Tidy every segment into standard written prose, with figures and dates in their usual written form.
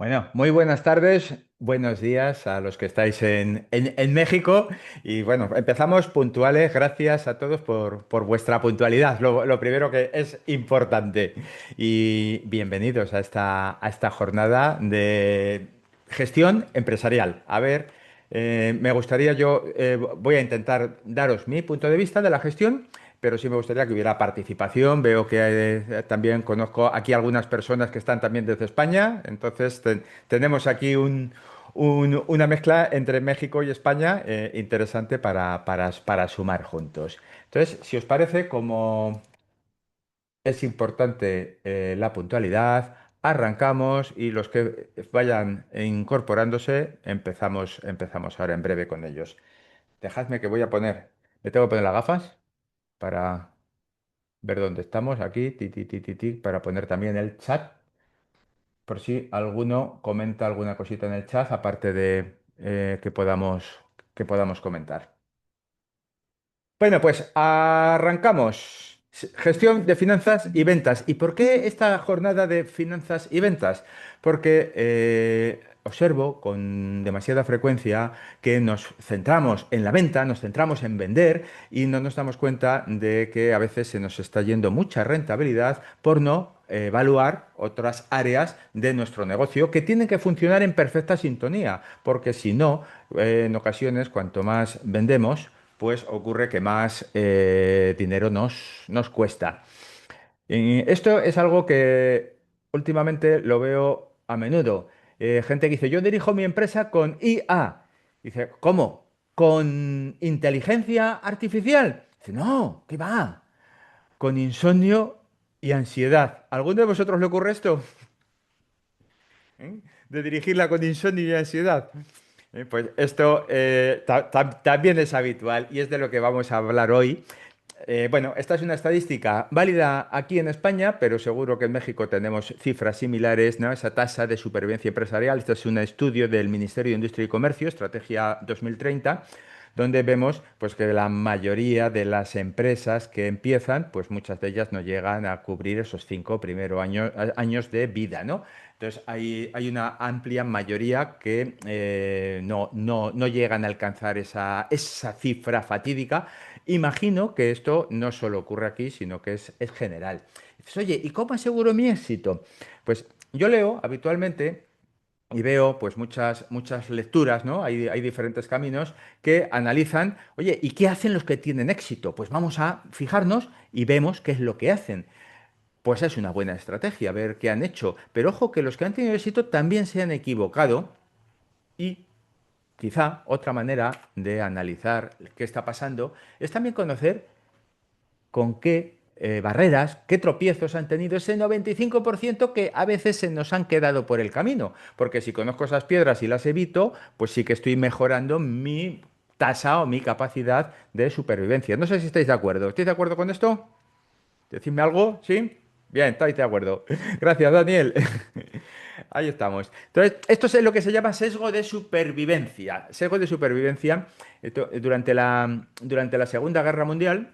Bueno, muy buenas tardes, buenos días a los que estáis en México. Y bueno, empezamos puntuales. Gracias a todos por vuestra puntualidad, lo primero que es importante. Y bienvenidos a esta jornada de gestión empresarial. A ver, me gustaría voy a intentar daros mi punto de vista de la gestión. Pero sí me gustaría que hubiera participación. Veo que también conozco aquí algunas personas que están también desde España. Entonces tenemos aquí una mezcla entre México y España interesante para sumar juntos. Entonces, si os parece, como es importante la puntualidad, arrancamos y los que vayan incorporándose, empezamos ahora en breve con ellos. Dejadme que me tengo que poner las gafas para ver dónde estamos, aquí, para poner también el chat, por si alguno comenta alguna cosita en el chat, aparte de que podamos comentar. Bueno, pues arrancamos. Gestión de finanzas y ventas. ¿Y por qué esta jornada de finanzas y ventas? Porque observo con demasiada frecuencia que nos centramos en la venta, nos centramos en vender y no nos damos cuenta de que a veces se nos está yendo mucha rentabilidad por no evaluar otras áreas de nuestro negocio que tienen que funcionar en perfecta sintonía, porque si no, en ocasiones, cuanto más vendemos, pues ocurre que más dinero nos cuesta. Y esto es algo que últimamente lo veo a menudo. Gente que dice, yo dirijo mi empresa con IA. Dice, ¿cómo? ¿Con inteligencia artificial? Dice, no, ¿qué va? Con insomnio y ansiedad. ¿Alguno de vosotros le ocurre esto? ¿Eh? De dirigirla con insomnio y ansiedad. Pues esto también es habitual y es de lo que vamos a hablar hoy. Bueno, esta es una estadística válida aquí en España, pero seguro que en México tenemos cifras similares, ¿no? Esa tasa de supervivencia empresarial. Este es un estudio del Ministerio de Industria y Comercio, Estrategia 2030, donde vemos pues, que la mayoría de las empresas que empiezan, pues muchas de ellas no llegan a cubrir esos 5 primeros años de vida, ¿no? Entonces, hay una amplia mayoría que no llegan a alcanzar esa cifra fatídica. Imagino que esto no solo ocurre aquí, sino que es general. Dices, oye, ¿y cómo aseguro mi éxito? Pues yo leo habitualmente y veo pues muchas lecturas, ¿no? Hay diferentes caminos que analizan, oye, ¿y qué hacen los que tienen éxito? Pues vamos a fijarnos y vemos qué es lo que hacen. Pues es una buena estrategia, ver qué han hecho. Pero ojo que los que han tenido éxito también se han equivocado y quizá otra manera de analizar qué está pasando es también conocer con qué barreras, qué tropiezos han tenido ese 95% que a veces se nos han quedado por el camino. Porque si conozco esas piedras y las evito, pues sí que estoy mejorando mi tasa o mi capacidad de supervivencia. No sé si estáis de acuerdo. ¿Estáis de acuerdo con esto? Decidme algo, ¿sí? Bien, estáis de acuerdo. Gracias, Daniel. Ahí estamos. Entonces, esto es lo que se llama sesgo de supervivencia. Sesgo de supervivencia, durante la Segunda Guerra Mundial,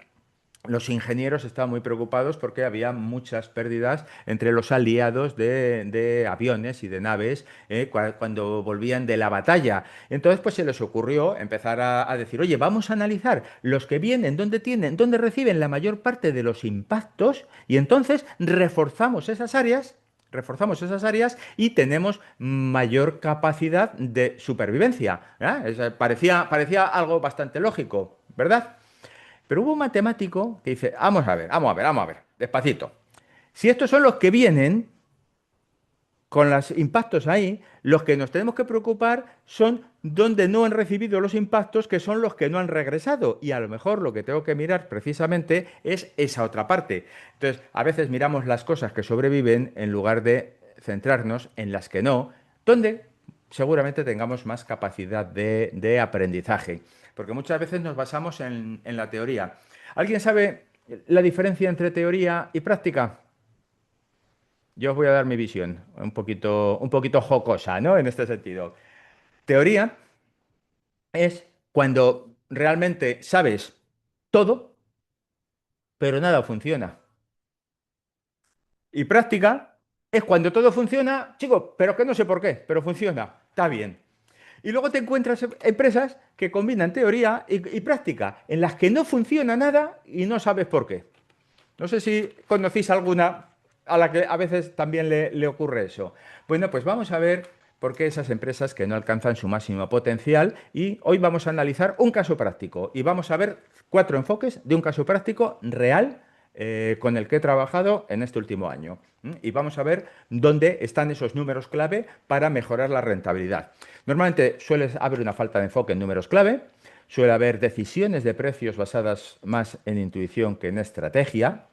los ingenieros estaban muy preocupados porque había muchas pérdidas entre los aliados de aviones y de naves cuando volvían de la batalla. Entonces, pues se les ocurrió empezar a decir, oye, vamos a analizar los que vienen, dónde reciben la mayor parte de los impactos y entonces reforzamos esas áreas y tenemos mayor capacidad de supervivencia. Parecía algo bastante lógico, ¿verdad? Pero hubo un matemático que dice, vamos a ver, despacito. Si estos son los que vienen, con los impactos ahí, los que nos tenemos que preocupar son donde no han recibido los impactos, que son los que no han regresado. Y a lo mejor lo que tengo que mirar precisamente es esa otra parte. Entonces, a veces miramos las cosas que sobreviven en lugar de centrarnos en las que no, donde seguramente tengamos más capacidad de aprendizaje. Porque muchas veces nos basamos en la teoría. ¿Alguien sabe la diferencia entre teoría y práctica? Yo os voy a dar mi visión, un poquito jocosa, ¿no? En este sentido. Teoría es cuando realmente sabes todo, pero nada funciona. Y práctica Es cuando todo funciona, chico, pero que no sé por qué, pero funciona, está bien. Y luego te encuentras empresas que combinan teoría y práctica, en las que no funciona nada y no sabes por qué. No sé si conocéis alguna a la que a veces también le ocurre eso. Bueno, pues vamos a ver por qué esas empresas que no alcanzan su máximo potencial y hoy vamos a analizar un caso práctico y vamos a ver cuatro enfoques de un caso práctico real con el que he trabajado en este último año. Y vamos a ver dónde están esos números clave para mejorar la rentabilidad. Normalmente suele haber una falta de enfoque en números clave, suele haber decisiones de precios basadas más en intuición que en estrategia,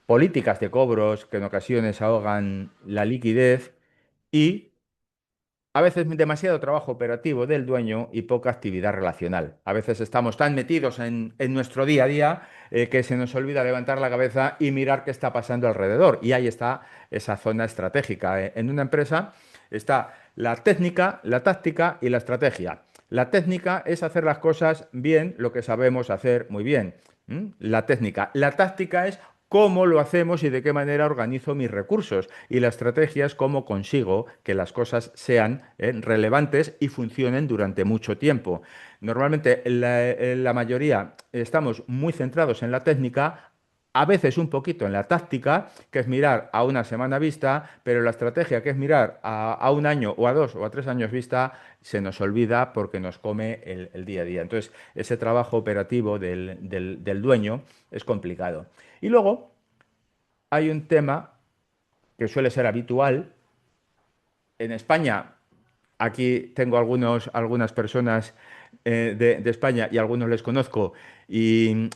políticas de cobros que en ocasiones ahogan la liquidez y a veces demasiado trabajo operativo del dueño y poca actividad relacional. A veces estamos tan metidos en nuestro día a día que se nos olvida levantar la cabeza y mirar qué está pasando alrededor. Y ahí está esa zona estratégica. En una empresa está la técnica, la táctica y la estrategia. La técnica es hacer las cosas bien, lo que sabemos hacer muy bien. La técnica. La táctica es cómo lo hacemos y de qué manera organizo mis recursos. Y la estrategia es cómo consigo que las cosas sean relevantes y funcionen durante mucho tiempo. Normalmente la mayoría estamos muy centrados en la técnica, a veces un poquito en la táctica, que es mirar a una semana vista, pero la estrategia, que es mirar a un año o a dos o a 3 años vista, se nos olvida porque nos come el día a día. Entonces, ese trabajo operativo del dueño es complicado. Y luego hay un tema que suele ser habitual. En España, aquí tengo algunas personas de España y algunos les conozco y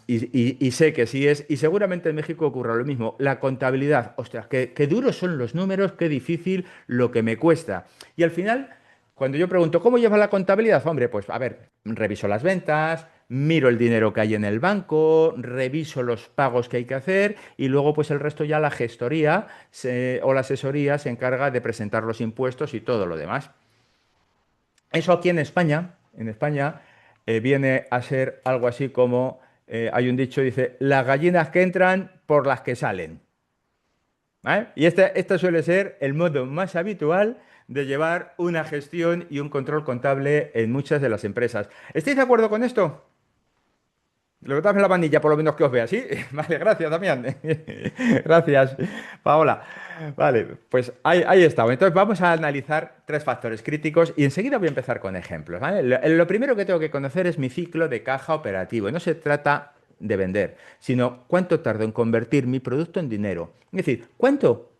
sé que sí es, y seguramente en México ocurra lo mismo. La contabilidad, ostras, qué duros son los números, qué difícil lo que me cuesta. Y al final, cuando yo pregunto, ¿cómo lleva la contabilidad? Hombre, pues a ver, reviso las ventas, miro el dinero que hay en el banco, reviso los pagos que hay que hacer y luego pues el resto ya la gestoría o la asesoría se encarga de presentar los impuestos y todo lo demás. Eso aquí en España viene a ser algo así como, hay un dicho, dice, las gallinas que entran por las que salen. ¿Vale? Y este suele ser el modo más habitual de llevar una gestión y un control contable en muchas de las empresas. ¿Estáis de acuerdo con esto? Levantadme la manilla, por lo menos que os vea, ¿sí? Vale, gracias, Damián. Gracias, Paola. Vale, pues ahí estamos. Entonces vamos a analizar tres factores críticos y enseguida voy a empezar con ejemplos, ¿vale? Lo primero que tengo que conocer es mi ciclo de caja operativo. No se trata de vender, sino cuánto tardo en convertir mi producto en dinero. Es decir, cuánto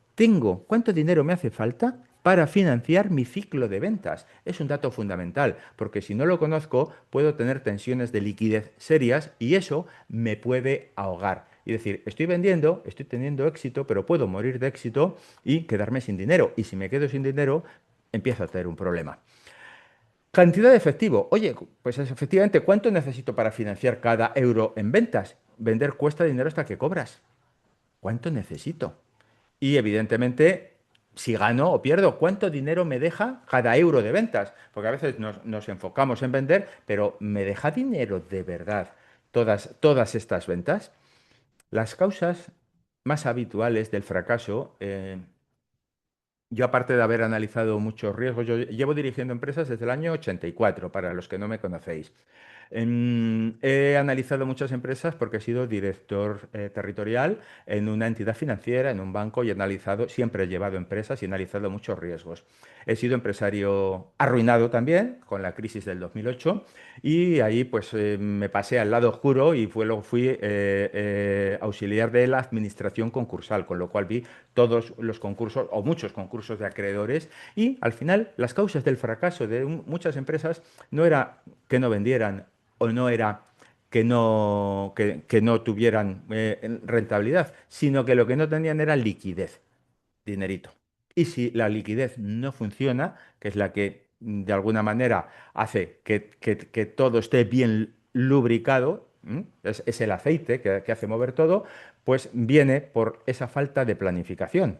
dinero me hace falta para financiar mi ciclo de ventas. Es un dato fundamental, porque si no lo conozco, puedo tener tensiones de liquidez serias y eso me puede ahogar. Y decir, estoy vendiendo, estoy teniendo éxito, pero puedo morir de éxito y quedarme sin dinero. Y si me quedo sin dinero, empiezo a tener un problema. Cantidad de efectivo. Oye, pues efectivamente, ¿cuánto necesito para financiar cada euro en ventas? Vender cuesta dinero hasta que cobras. ¿Cuánto necesito? Y evidentemente, si gano o pierdo, ¿cuánto dinero me deja cada euro de ventas? Porque a veces nos enfocamos en vender, pero ¿me deja dinero de verdad todas estas ventas? Las causas más habituales del fracaso, yo aparte de haber analizado muchos riesgos, yo llevo dirigiendo empresas desde el año 84, para los que no me conocéis. He analizado muchas empresas porque he sido director territorial en una entidad financiera, en un banco, y he analizado, siempre he llevado empresas y he analizado muchos riesgos. He sido empresario arruinado también con la crisis del 2008 y ahí pues me pasé al lado oscuro y luego fui auxiliar de la administración concursal, con lo cual vi todos los concursos o muchos concursos de acreedores y al final las causas del fracaso de muchas empresas no era que no vendieran o no era que no tuvieran rentabilidad, sino que lo que no tenían era liquidez, dinerito. Y si la liquidez no funciona, que es la que de alguna manera hace que todo esté bien lubricado, es el aceite que hace mover todo, pues viene por esa falta de planificación.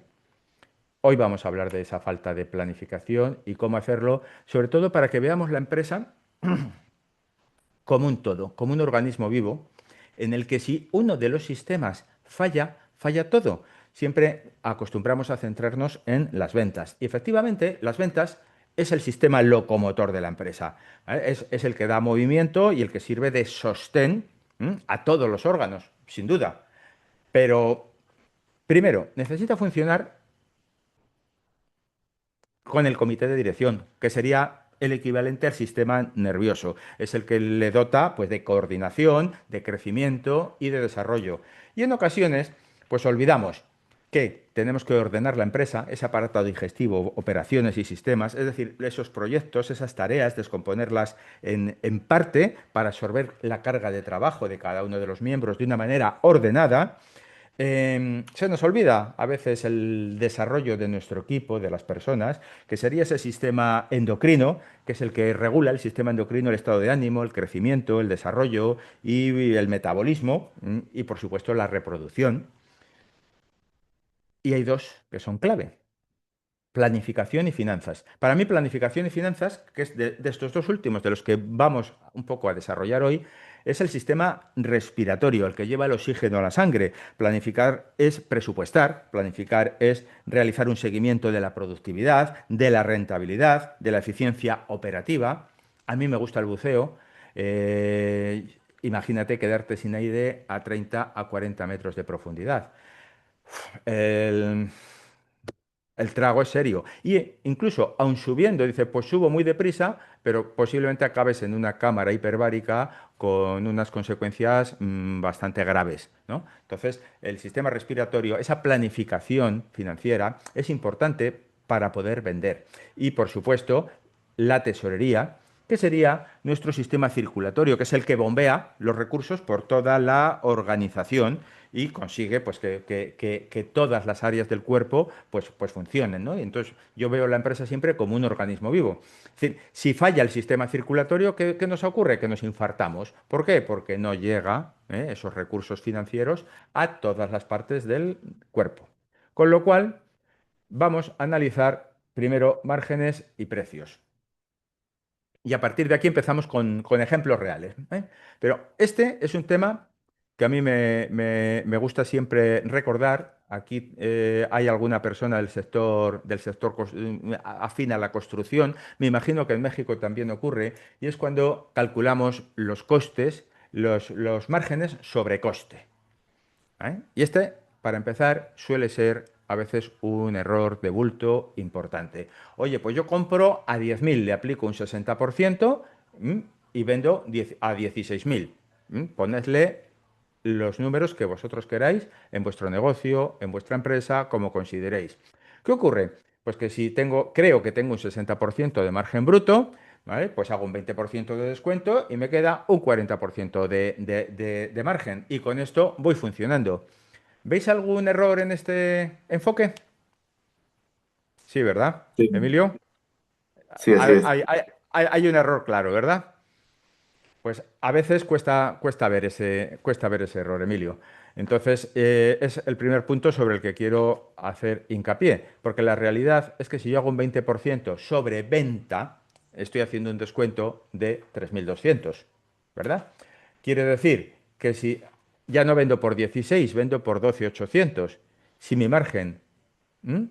Hoy vamos a hablar de esa falta de planificación y cómo hacerlo, sobre todo para que veamos la empresa como un todo, como un organismo vivo, en el que si uno de los sistemas falla, falla todo. siempre acostumbramos a centrarnos en las ventas. Y efectivamente, las ventas es el sistema locomotor de la empresa, ¿vale? Es el que da movimiento y el que sirve de sostén, a todos los órganos, sin duda. Pero primero, necesita funcionar con el comité de dirección, que sería el equivalente al sistema nervioso. Es el que le dota, pues, de coordinación, de crecimiento y de desarrollo. Y en ocasiones, pues olvidamos que tenemos que ordenar la empresa, ese aparato digestivo, operaciones y sistemas, es decir, esos proyectos, esas tareas, descomponerlas en parte para absorber la carga de trabajo de cada uno de los miembros de una manera ordenada. Se nos olvida a veces el desarrollo de nuestro equipo, de las personas, que sería ese sistema endocrino, que es el que regula el sistema endocrino, el estado de ánimo, el crecimiento, el desarrollo y el metabolismo, y por supuesto la reproducción. Y hay dos que son clave. Planificación y finanzas. Para mí, planificación y finanzas, que es de estos dos últimos, de los que vamos un poco a desarrollar hoy, es el sistema respiratorio, el que lleva el oxígeno a la sangre. Planificar es presupuestar, planificar es realizar un seguimiento de la productividad, de la rentabilidad, de la eficiencia operativa. A mí me gusta el buceo. Imagínate quedarte sin aire a 30 a 40 metros de profundidad. El, el trago es serio. Y incluso, aun subiendo, dice, pues subo muy deprisa, pero posiblemente acabes en una cámara hiperbárica con unas consecuencias bastante graves, ¿no? Entonces, el sistema respiratorio, esa planificación financiera es importante para poder vender. Y, por supuesto, la tesorería, que sería nuestro sistema circulatorio, que es el que bombea los recursos por toda la organización y consigue, pues, que todas las áreas del cuerpo, pues funcionen, ¿no? Y entonces yo veo la empresa siempre como un organismo vivo. Es decir, si falla el sistema circulatorio, ¿qué nos ocurre? Que nos infartamos. ¿Por qué? Porque no llega, esos recursos financieros a todas las partes del cuerpo. Con lo cual, vamos a analizar primero márgenes y precios. Y a partir de aquí empezamos con ejemplos reales, ¿eh? Pero este es un tema que a mí me gusta siempre recordar. Aquí hay alguna persona del sector afín a la construcción. Me imagino que en México también ocurre. Y es cuando calculamos los costes, los márgenes sobre coste. Y este, para empezar, suele ser a veces un error de bulto importante. Oye, pues yo compro a 10.000, le aplico un 60%, y vendo a 16.000. Ponedle los números que vosotros queráis en vuestro negocio, en vuestra empresa, como consideréis. ¿Qué ocurre? Pues que si creo que tengo un 60% de margen bruto, ¿vale? Pues hago un 20% de descuento y me queda un 40% de margen. Y con esto voy funcionando. ¿Veis algún error en este enfoque? Sí, ¿verdad? Sí, Emilio, sí, así es. hay un error claro, ¿verdad? Pues a veces cuesta ver ese error, Emilio. Entonces, es el primer punto sobre el que quiero hacer hincapié, porque la realidad es que si yo hago un 20% sobre venta, estoy haciendo un descuento de 3.200, ¿verdad? Quiere decir que si ya no vendo por 16, vendo por 12.800, si mi margen, ¿m?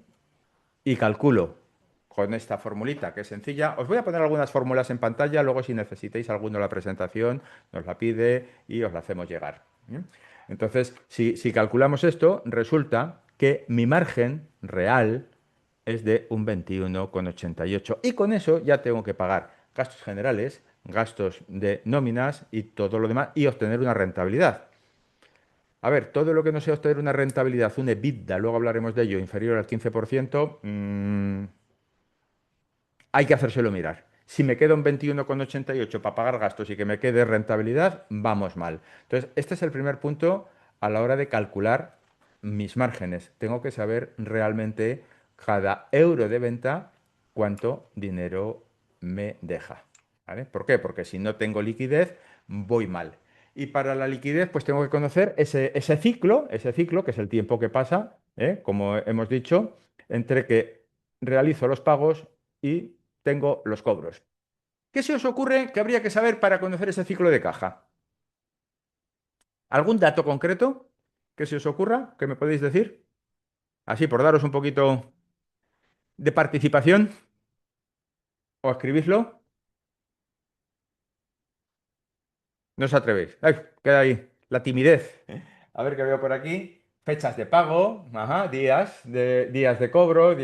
y calculo con esta formulita que es sencilla. Os voy a poner algunas fórmulas en pantalla, luego si necesitáis alguno la presentación, nos la pide y os la hacemos llegar. Entonces, si calculamos esto, resulta que mi margen real es de un 21,88 y con eso ya tengo que pagar gastos generales, gastos de nóminas y todo lo demás y obtener una rentabilidad. A ver, todo lo que no sea obtener una rentabilidad, un EBITDA, luego hablaremos de ello, inferior al 15%, hay que hacérselo mirar. Si me queda un 21,88 para pagar gastos y que me quede rentabilidad, vamos mal. Entonces, este es el primer punto a la hora de calcular mis márgenes. Tengo que saber realmente cada euro de venta cuánto dinero me deja. ¿Vale? ¿Por qué? Porque si no tengo liquidez, voy mal. Y para la liquidez, pues tengo que conocer ese ciclo, que es el tiempo que pasa, como hemos dicho, entre que realizo los pagos y tengo los cobros. ¿Qué se os ocurre que habría que saber para conocer ese ciclo de caja? ¿Algún dato concreto que se os ocurra que me podéis decir? así por daros un poquito de participación, o escribidlo, no os atrevéis. Ay, queda ahí, la timidez. A ver qué veo por aquí. Fechas de pago, ajá, días de cobro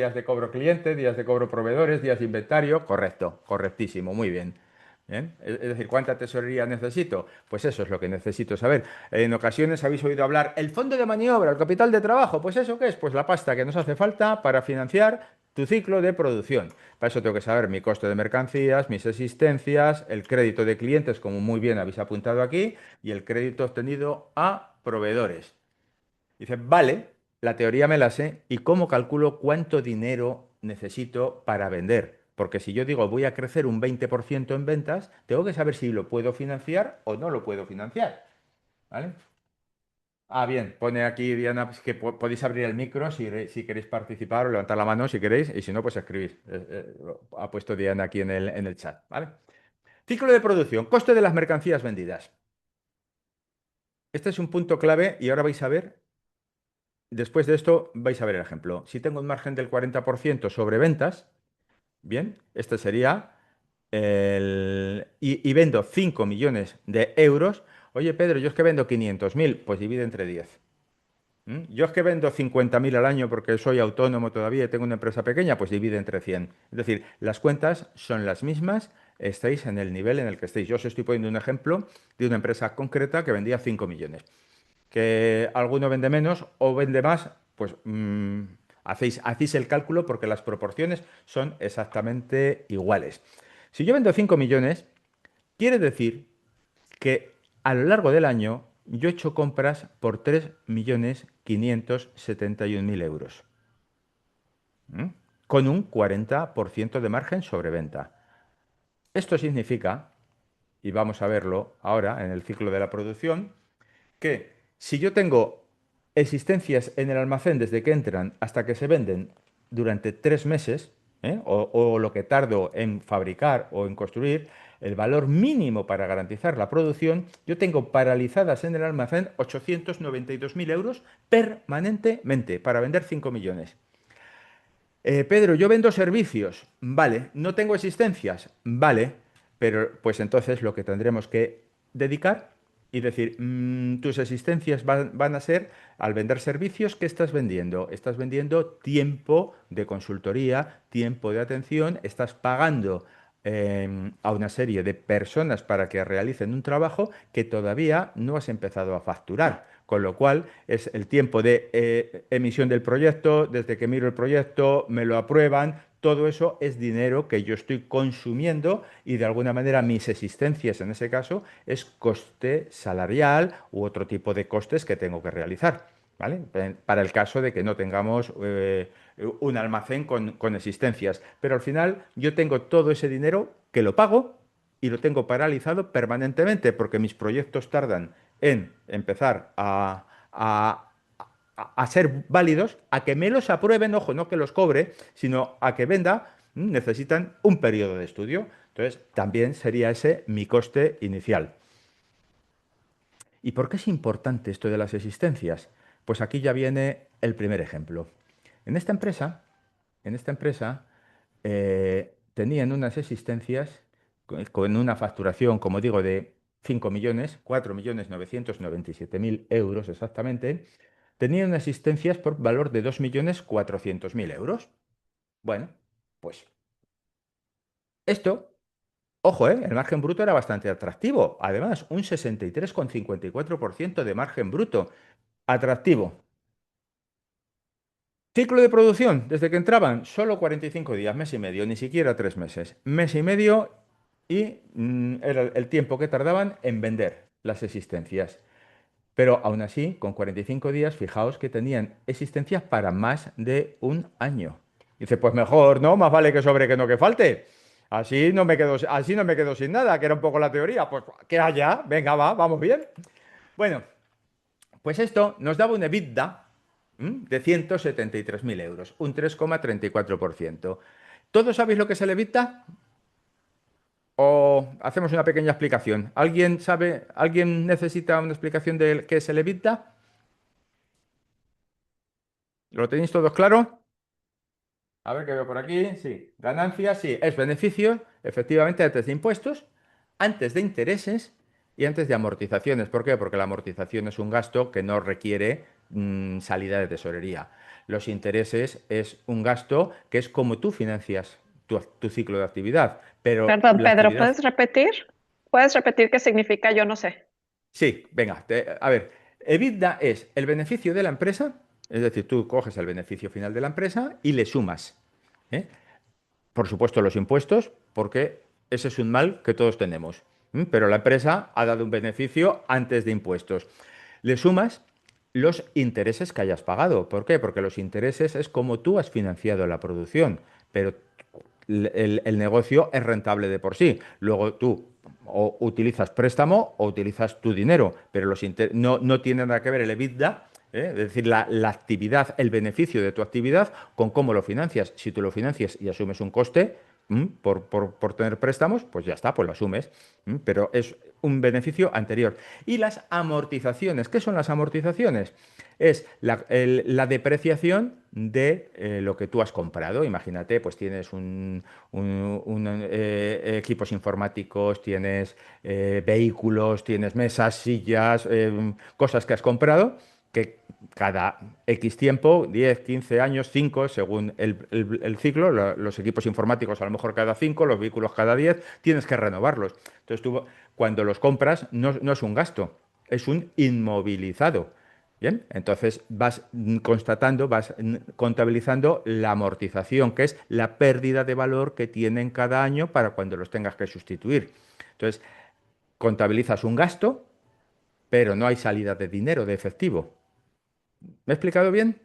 cliente, días de cobro proveedores, días de inventario. Correcto, correctísimo, muy bien. Bien. Es decir, ¿cuánta tesorería necesito? Pues eso es lo que necesito saber. En ocasiones habéis oído hablar, el fondo de maniobra, el capital de trabajo. Pues ¿eso qué es? Pues la pasta que nos hace falta para financiar tu ciclo de producción. Para eso tengo que saber mi coste de mercancías, mis existencias, el crédito de clientes, como muy bien habéis apuntado aquí, y el crédito obtenido a proveedores. Dice, vale, la teoría me la sé, ¿y cómo calculo cuánto dinero necesito para vender? Porque si yo digo voy a crecer un 20% en ventas, tengo que saber si lo puedo financiar o no lo puedo financiar. ¿Vale? Ah, bien, pone aquí Diana pues, que podéis abrir el micro si queréis participar o levantar la mano si queréis, y si no, pues escribís. Ha puesto Diana aquí en el chat, ¿vale? Ciclo de producción, coste de las mercancías vendidas. Este es un punto clave y ahora vais a ver, después de esto, vais a ver el ejemplo. Si tengo un margen del 40% sobre ventas, bien, este sería y vendo 5 millones de euros. Oye, Pedro, yo es que vendo 500.000, pues divide entre 10. Yo es que vendo 50.000 al año porque soy autónomo todavía y tengo una empresa pequeña, pues divide entre 100. Es decir, las cuentas son las mismas, estáis en el nivel en el que estéis. Yo os estoy poniendo un ejemplo de una empresa concreta que vendía 5 millones. Que alguno vende menos o vende más, pues hacéis el cálculo porque las proporciones son exactamente iguales. Si yo vendo 5 millones, quiere decir que a lo largo del año yo he hecho compras por 3.571.000 euros, ¿m? Con un 40% de margen sobre venta. Esto significa, y vamos a verlo ahora en el ciclo de la producción, que si yo tengo existencias en el almacén desde que entran hasta que se venden durante 3 meses, o lo que tardo en fabricar o en construir, el valor mínimo para garantizar la producción, yo tengo paralizadas en el almacén 892.000 euros permanentemente para vender 5 millones. Pedro, yo vendo servicios, vale, no tengo existencias, vale, pero pues entonces lo que tendremos que dedicar y decir, tus existencias van a ser al vender servicios, ¿qué estás vendiendo? Estás vendiendo tiempo de consultoría, tiempo de atención, estás pagando a una serie de personas para que realicen un trabajo que todavía no has empezado a facturar. Con lo cual es el tiempo de emisión del proyecto, desde que miro el proyecto, me lo aprueban, todo eso es dinero que yo estoy consumiendo y de alguna manera mis existencias en ese caso es coste salarial u otro tipo de costes que tengo que realizar. ¿Vale? Para el caso de que no tengamos un almacén con existencias. Pero al final yo tengo todo ese dinero que lo pago y lo tengo paralizado permanentemente porque mis proyectos tardan en empezar a ser válidos, a que me los aprueben, ojo, no que los cobre, sino a que venda, necesitan un periodo de estudio. Entonces, también sería ese mi coste inicial. ¿Y por qué es importante esto de las existencias? Pues aquí ya viene el primer ejemplo. En esta empresa, en esta empresa tenían unas existencias con una facturación, como digo, de 5 millones, 4.997.000 euros exactamente. Tenían unas existencias por valor de 2.400.000 euros. Bueno, pues esto, ojo, el margen bruto era bastante atractivo. Además, un 63,54% de margen bruto. Atractivo. Ciclo de producción, desde que entraban, solo 45 días, mes y medio, ni siquiera 3 meses. Mes y medio y era el tiempo que tardaban en vender las existencias. Pero aún así, con 45 días, fijaos que tenían existencias para más de un año. Dice, pues mejor, ¿no? Más vale que sobre que no que falte. Así no me quedo sin nada, que era un poco la teoría. Pues que haya, venga, vamos bien. Bueno, pues esto nos daba un EBITDA de 173.000 euros, un 3,34%. ¿Todos sabéis lo que es el EBITDA? ¿O hacemos una pequeña explicación? ¿Alguien sabe, alguien necesita una explicación de qué es el EBITDA? ¿Lo tenéis todos claro? A ver qué veo por aquí. Sí. Ganancias, sí. Es beneficio, efectivamente, antes de impuestos, antes de intereses y antes de amortizaciones. ¿Por qué? Porque la amortización es un gasto que no requiere salida de tesorería. Los intereses es un gasto que es como tú financias tu ciclo de actividad. Pero Perdón, la Pedro, actividad. ¿puedes repetir? ¿Puedes repetir qué significa? Yo no sé. Sí, venga, a ver. EBITDA es el beneficio de la empresa, es decir, tú coges el beneficio final de la empresa y le sumas. ¿Eh? Por supuesto, los impuestos, porque ese es un mal que todos tenemos. Pero la empresa ha dado un beneficio antes de impuestos. Le sumas los intereses que hayas pagado. ¿Por qué? Porque los intereses es como tú has financiado la producción, pero el negocio es rentable de por sí. Luego tú o utilizas préstamo o utilizas tu dinero, pero no tiene nada que ver el EBITDA, es decir, la actividad, el beneficio de tu actividad con cómo lo financias. Si tú lo financias y asumes un coste por tener préstamos, pues ya está, pues lo asumes. Pero es un beneficio anterior. Y las amortizaciones, ¿qué son las amortizaciones? Es la depreciación de lo que tú has comprado. Imagínate, pues tienes equipos informáticos, tienes vehículos, tienes mesas, sillas, cosas que has comprado que cada X tiempo, 10, 15 años, 5 según el ciclo, los equipos informáticos a lo mejor cada 5, los vehículos cada 10, tienes que renovarlos. Entonces tú cuando los compras no es un gasto, es un inmovilizado. Bien, entonces vas constatando, vas contabilizando la amortización, que es la pérdida de valor que tienen cada año para cuando los tengas que sustituir. Entonces, contabilizas un gasto, pero no hay salida de dinero, de efectivo. ¿Me he explicado bien?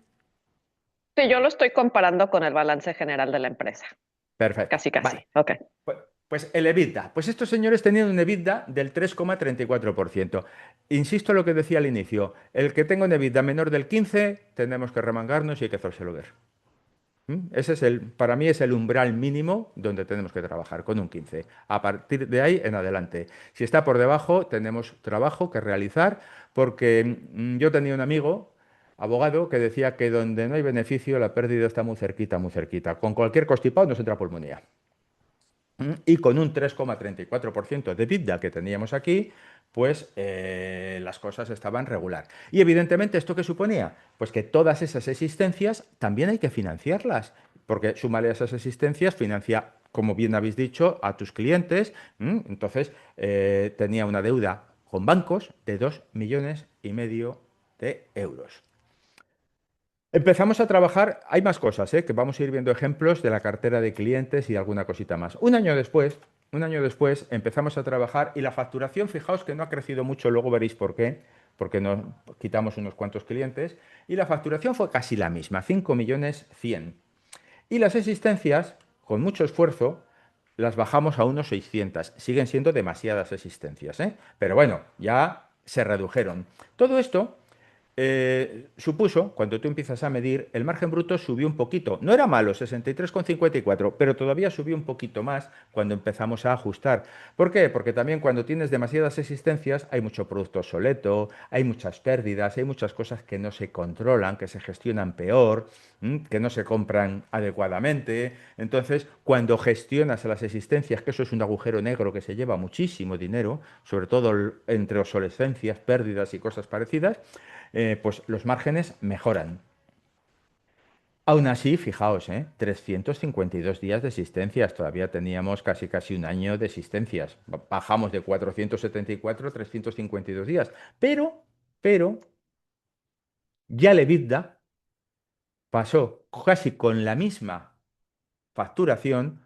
Sí, yo lo estoy comparando con el balance general de la empresa. Perfecto. Casi, casi. Vale. Ok. Pues el EBITDA. Pues estos señores tenían un EBITDA del 3,34%. Insisto en lo que decía al inicio. El que tenga un EBITDA menor del 15, tenemos que remangarnos y hay que hacérselo ver. Ese es para mí es el umbral mínimo donde tenemos que trabajar, con un 15. A partir de ahí en adelante. Si está por debajo, tenemos trabajo que realizar, porque yo tenía un amigo, abogado, que decía que donde no hay beneficio, la pérdida está muy cerquita, muy cerquita. Con cualquier constipado nos entra pulmonía. Y con un 3,34% de EBITDA que teníamos aquí, pues las cosas estaban regular. Y evidentemente, ¿esto qué suponía? Pues que todas esas existencias también hay que financiarlas, porque súmale a esas existencias, financia, como bien habéis dicho, a tus clientes. Entonces, tenía una deuda con bancos de 2,5 millones de euros. Empezamos a trabajar, hay más cosas, que vamos a ir viendo ejemplos de la cartera de clientes y alguna cosita más. Un año después empezamos a trabajar y la facturación, fijaos que no ha crecido mucho, luego veréis por qué, porque nos quitamos unos cuantos clientes, y la facturación fue casi la misma, 5,1 millones. Y las existencias, con mucho esfuerzo, las bajamos a unos 600. Siguen siendo demasiadas existencias, ¿eh? Pero bueno, ya se redujeron. Todo esto supuso, cuando tú empiezas a medir, el margen bruto subió un poquito. No era malo, 63,54, pero todavía subió un poquito más cuando empezamos a ajustar. ¿Por qué? Porque también cuando tienes demasiadas existencias hay mucho producto obsoleto, hay muchas pérdidas, hay muchas cosas que no se controlan, que se gestionan peor, que no se compran adecuadamente. Entonces, cuando gestionas las existencias, que eso es un agujero negro que se lleva muchísimo dinero, sobre todo entre obsolescencias, pérdidas y cosas parecidas, pues los márgenes mejoran. Aún así, fijaos, 352 días de existencias. Todavía teníamos casi un año de existencias. Bajamos de 474 a 352 días. Pero, ya el EBITDA pasó casi con la misma facturación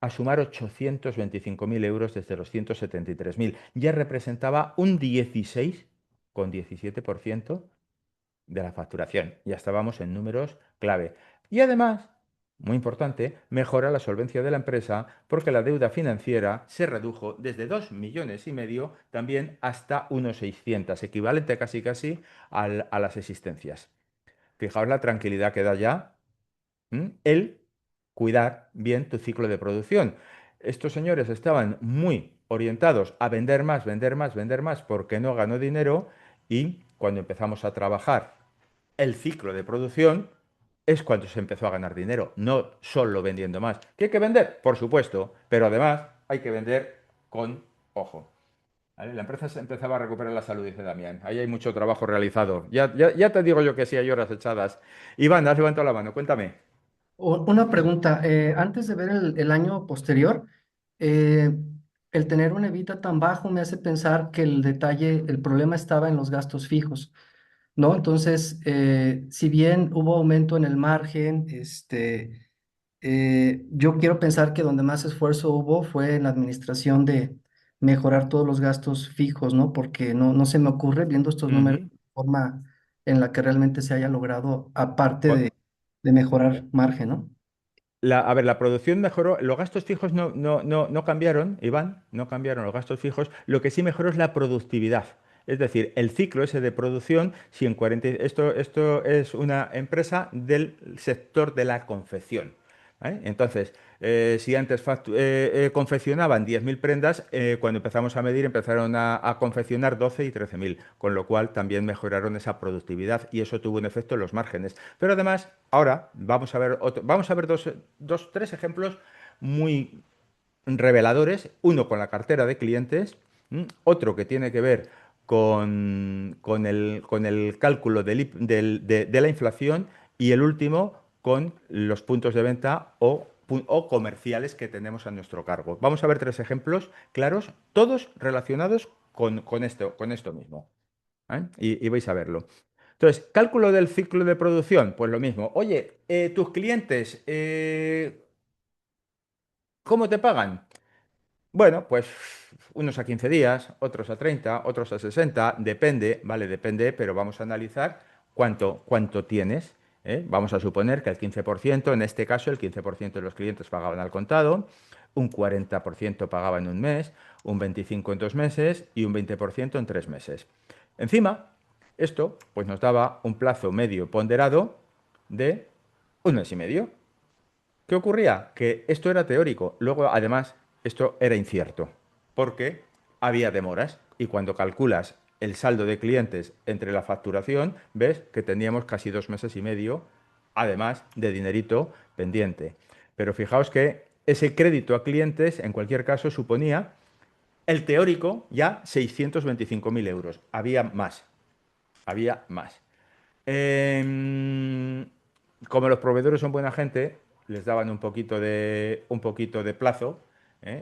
a sumar 825.000 euros desde los 173.000. Ya representaba un 16,17% de la facturación. Ya estábamos en números clave. Y además, muy importante, mejora la solvencia de la empresa porque la deuda financiera se redujo desde 2,5 millones también hasta unos 600, equivalente casi a las existencias. Fijaos la tranquilidad que da ya el cuidar bien tu ciclo de producción. Estos señores estaban muy orientados a vender más, vender más, vender más porque no ganó dinero y cuando empezamos a trabajar el ciclo de producción, es cuando se empezó a ganar dinero, no solo vendiendo más. ¿Qué hay que vender? Por supuesto, pero además hay que vender con ojo. ¿Vale? La empresa se empezaba a recuperar la salud, dice Damián. Ahí hay mucho trabajo realizado. Ya te digo yo que sí hay horas echadas. Iván, has levantado la mano, cuéntame. Una pregunta, antes de ver el año posterior, eh, el tener un evita tan bajo me hace pensar que el detalle, el problema estaba en los gastos fijos, ¿no? Entonces, si bien hubo aumento en el margen, yo quiero pensar que donde más esfuerzo hubo fue en la administración de mejorar todos los gastos fijos, ¿no? Porque no se me ocurre, viendo estos números, Ujú. forma en la que realmente se haya logrado, aparte Con- de mejorar margen, ¿no? a ver, la producción mejoró, los gastos fijos no cambiaron, Iván, no cambiaron los gastos fijos, lo que sí mejoró es la productividad. Es decir, el ciclo ese de producción, si en 40, esto es una empresa del sector de la confección. ¿Vale? Entonces, si antes confeccionaban 10.000 prendas, cuando empezamos a medir empezaron a confeccionar 12 y 13.000, con lo cual también mejoraron esa productividad y eso tuvo un efecto en los márgenes. Pero además, ahora vamos a ver tres ejemplos muy reveladores, uno con la cartera de clientes, otro que tiene que ver con el cálculo de la inflación y el último con los puntos de venta o comerciales que tenemos a nuestro cargo. Vamos a ver tres ejemplos claros, todos relacionados con esto mismo. ¿Eh? Y vais a verlo. Entonces, cálculo del ciclo de producción, pues lo mismo. Oye, tus clientes, ¿cómo te pagan? Bueno, pues unos a 15 días, otros a 30, otros a 60, depende, ¿vale? Depende, pero vamos a analizar cuánto tienes. ¿Eh? Vamos a suponer que el 15%, en este caso el 15% de los clientes pagaban al contado, un 40% pagaba en un mes, un 25% en 2 meses y un 20% en 3 meses. Encima, esto pues nos daba un plazo medio ponderado de un mes y medio. ¿Qué ocurría? Que esto era teórico. Luego, además, esto era incierto, porque había demoras. Y cuando calculas el saldo de clientes entre la facturación, ves que teníamos casi 2 meses y medio, además de dinerito pendiente. Pero fijaos que ese crédito a clientes, en cualquier caso, suponía el teórico ya 625.000 euros. Había más, había más. Em, Como los proveedores son buena gente, les daban un poquito de plazo,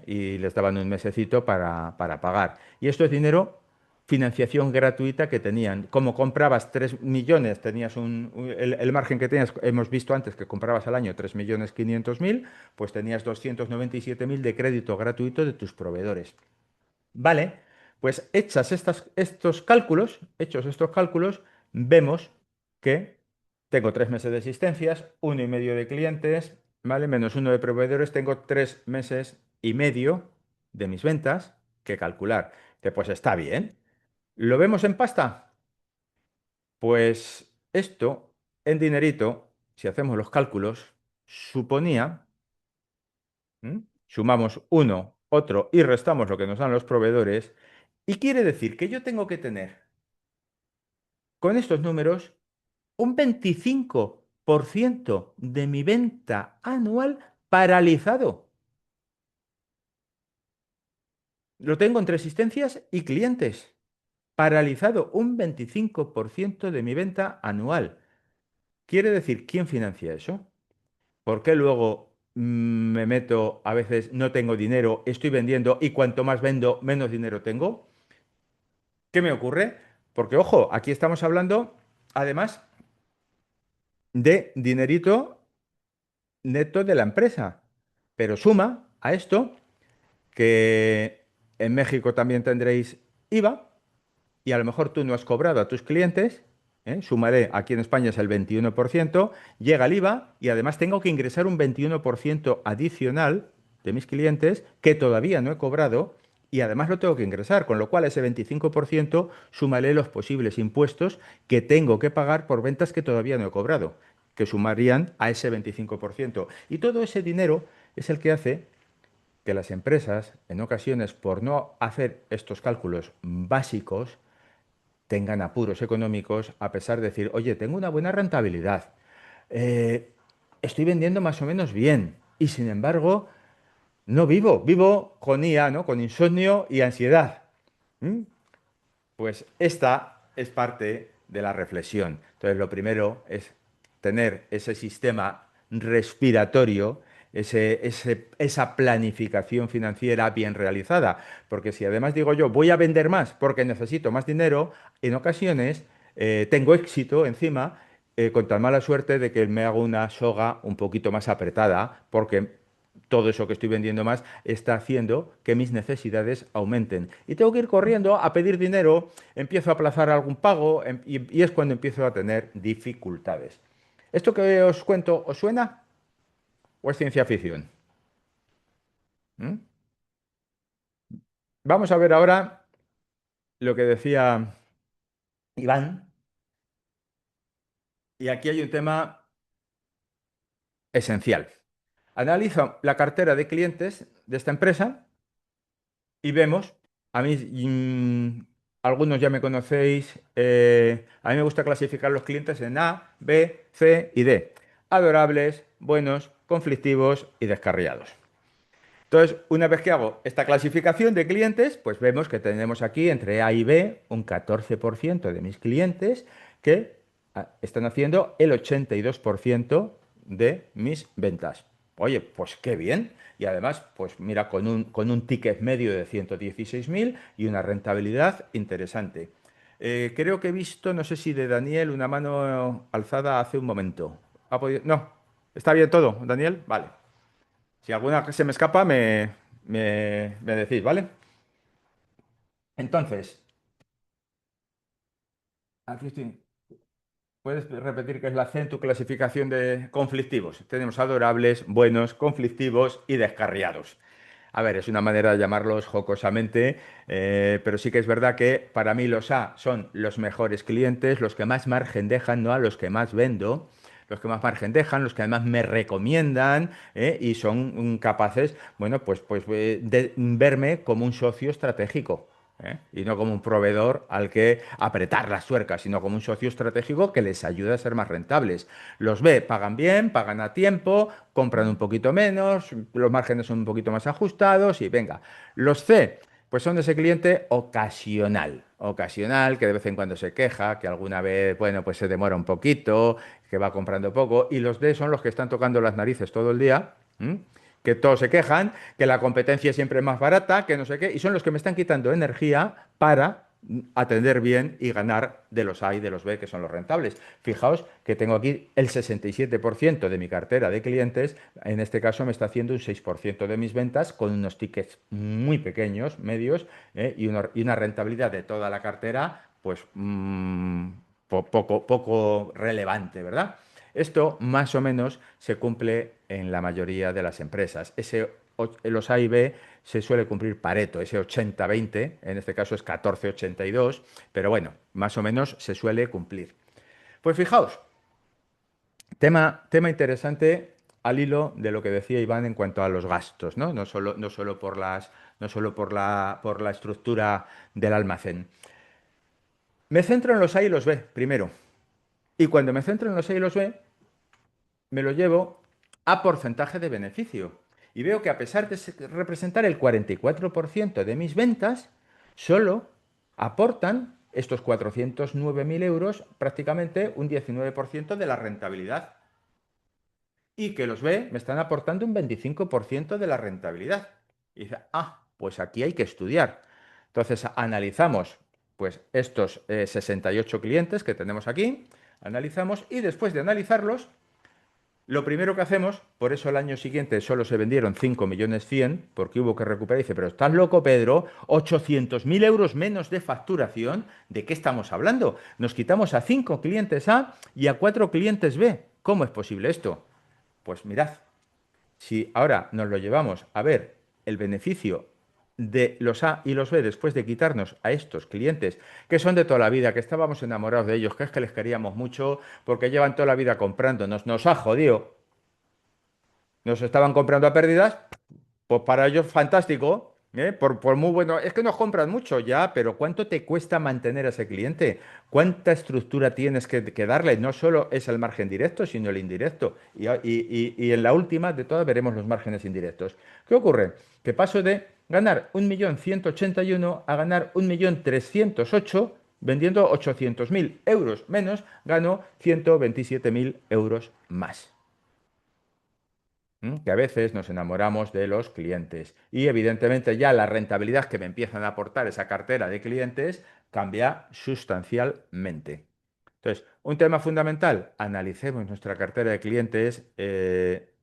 y les daban un mesecito para pagar. Y esto es dinero, financiación gratuita que tenían. Como comprabas 3 millones, tenías el margen que tenías, hemos visto antes que comprabas al año 3.500.000, pues tenías 297.000 de crédito gratuito de tus proveedores. Vale, pues hechos estos cálculos, vemos que tengo 3 meses de existencias, 1,5 de clientes, ¿vale? Menos 1 de proveedores, tengo 3 meses y medio de mis ventas que calcular. Que pues está bien. ¿Lo vemos en pasta? Pues esto, en dinerito, si hacemos los cálculos, suponía, sumamos uno, otro y restamos lo que nos dan los proveedores, y quiere decir que yo tengo que tener con estos números un 25% de mi venta anual paralizado. Lo tengo entre existencias y clientes. Paralizado un 25% de mi venta anual. Quiere decir, ¿quién financia eso? ¿Por qué luego me meto, a veces no tengo dinero, estoy vendiendo y cuanto más vendo, menos dinero tengo? ¿Qué me ocurre? Porque, ojo, aquí estamos hablando, además, de dinerito neto de la empresa. Pero suma a esto que en México también tendréis IVA y a lo mejor tú no has cobrado a tus clientes. Sumaré, aquí en España es el 21%, llega el IVA y además tengo que ingresar un 21% adicional de mis clientes que todavía no he cobrado y además lo tengo que ingresar, con lo cual ese 25% sumaré los posibles impuestos que tengo que pagar por ventas que todavía no he cobrado, que sumarían a ese 25%. Y todo ese dinero es el que hace que las empresas, en ocasiones, por no hacer estos cálculos básicos, tengan apuros económicos a pesar de decir, oye, tengo una buena rentabilidad. eh, estoy vendiendo más o menos bien. Y sin embargo, no vivo con IA, ¿no? Con insomnio y ansiedad. ¿Mm? Pues esta es parte de la reflexión. Entonces, lo primero es tener ese sistema respiratorio, esa planificación financiera bien realizada. Porque si además digo yo, voy a vender más porque necesito más dinero, en ocasiones tengo éxito encima con tan mala suerte de que me hago una soga un poquito más apretada porque todo eso que estoy vendiendo más está haciendo que mis necesidades aumenten. Y tengo que ir corriendo a pedir dinero, empiezo a aplazar algún pago y es cuando empiezo a tener dificultades. ¿Esto que os cuento os suena o es ciencia ficción? ¿Mm? Vamos a ver ahora lo que decía Iván. Y aquí hay un tema esencial. Analizo la cartera de clientes de esta empresa y vemos, a mí, algunos ya me conocéis, a mí me gusta clasificar los clientes en A, B, C y D. Adorables, buenos, conflictivos y descarriados. Entonces, una vez que hago esta clasificación de clientes, pues vemos que tenemos aquí entre A y B un 14% de mis clientes que están haciendo el 82% de mis ventas. Oye, pues qué bien. Y además, pues mira, con un ticket medio de 116.000 y una rentabilidad interesante. Creo que he visto, no sé si de Daniel, una mano alzada hace un momento. No, ¿está bien todo, Daniel? Vale. Si alguna se me escapa, me decís, ¿vale? Entonces, aquí estoy. ¿Puedes repetir qué es la C en tu clasificación de conflictivos? Tenemos adorables, buenos, conflictivos y descarriados. A ver, es una manera de llamarlos jocosamente, pero sí que es verdad que para mí los A son los mejores clientes, los que más margen dejan, no a los que más vendo, los que más margen dejan, los que además me recomiendan y son capaces, bueno, pues de verme como un socio estratégico. Y no como un proveedor al que apretar las tuercas, sino como un socio estratégico que les ayuda a ser más rentables. Los B pagan bien, pagan a tiempo, compran un poquito menos, los márgenes son un poquito más ajustados y venga. Los C, pues son ese cliente ocasional, que de vez en cuando se queja, que alguna vez, bueno, pues se demora un poquito, que va comprando poco. Y los D son los que están tocando las narices todo el día. ¿M? Que todos se quejan, que la competencia siempre es más barata, que no sé qué, y son los que me están quitando energía para atender bien y ganar de los A y de los B, que son los rentables. Fijaos que tengo aquí el 67% de mi cartera de clientes, en este caso me está haciendo un 6% de mis ventas con unos tickets muy pequeños, medios, y una rentabilidad de toda la cartera, pues poco relevante, ¿verdad? Esto más o menos se cumple en la mayoría de las empresas. Los A y B se suele cumplir Pareto, ese 80-20, en este caso es 14-82, pero bueno, más o menos se suele cumplir. Pues fijaos, tema interesante al hilo de lo que decía Iván en cuanto a los gastos, ¿no? No solo por la estructura del almacén. Me centro en los A y los B primero. Y cuando me centro en los A y los B, me lo llevo a porcentaje de beneficio. Y veo que a pesar de representar el 44% de mis ventas, solo aportan estos 409.000 euros, prácticamente un 19% de la rentabilidad. Y que los B me están aportando un 25% de la rentabilidad. Y dice, pues aquí hay que estudiar. Entonces analizamos pues estos 68 clientes que tenemos aquí, analizamos y después de analizarlos lo primero que hacemos, por eso el año siguiente solo se vendieron 5.100.000, porque hubo que recuperar. Dice, pero estás loco, Pedro, 800.000 euros menos de facturación. ¿De qué estamos hablando? Nos quitamos a 5 clientes A y a 4 clientes B. ¿Cómo es posible esto? Pues mirad, si ahora nos lo llevamos a ver el beneficio de los A y los B después de quitarnos a estos clientes que son de toda la vida, que estábamos enamorados de ellos, que es que les queríamos mucho porque llevan toda la vida comprándonos, nos ha jodido, nos estaban comprando a pérdidas, pues para ellos fantástico, Por muy bueno, es que nos compran mucho ya, pero ¿cuánto te cuesta mantener a ese cliente? ¿Cuánta estructura tienes que darle? No solo es el margen directo, sino el indirecto. Y en la última de todas veremos los márgenes indirectos. ¿Qué ocurre? Que paso de ganar 1.181.000 a ganar 1.308.000, vendiendo 800.000 euros menos, gano 127.000 euros más. Que a veces nos enamoramos de los clientes y evidentemente ya la rentabilidad que me empiezan a aportar esa cartera de clientes cambia sustancialmente. Entonces, un tema fundamental, analicemos nuestra cartera de clientes,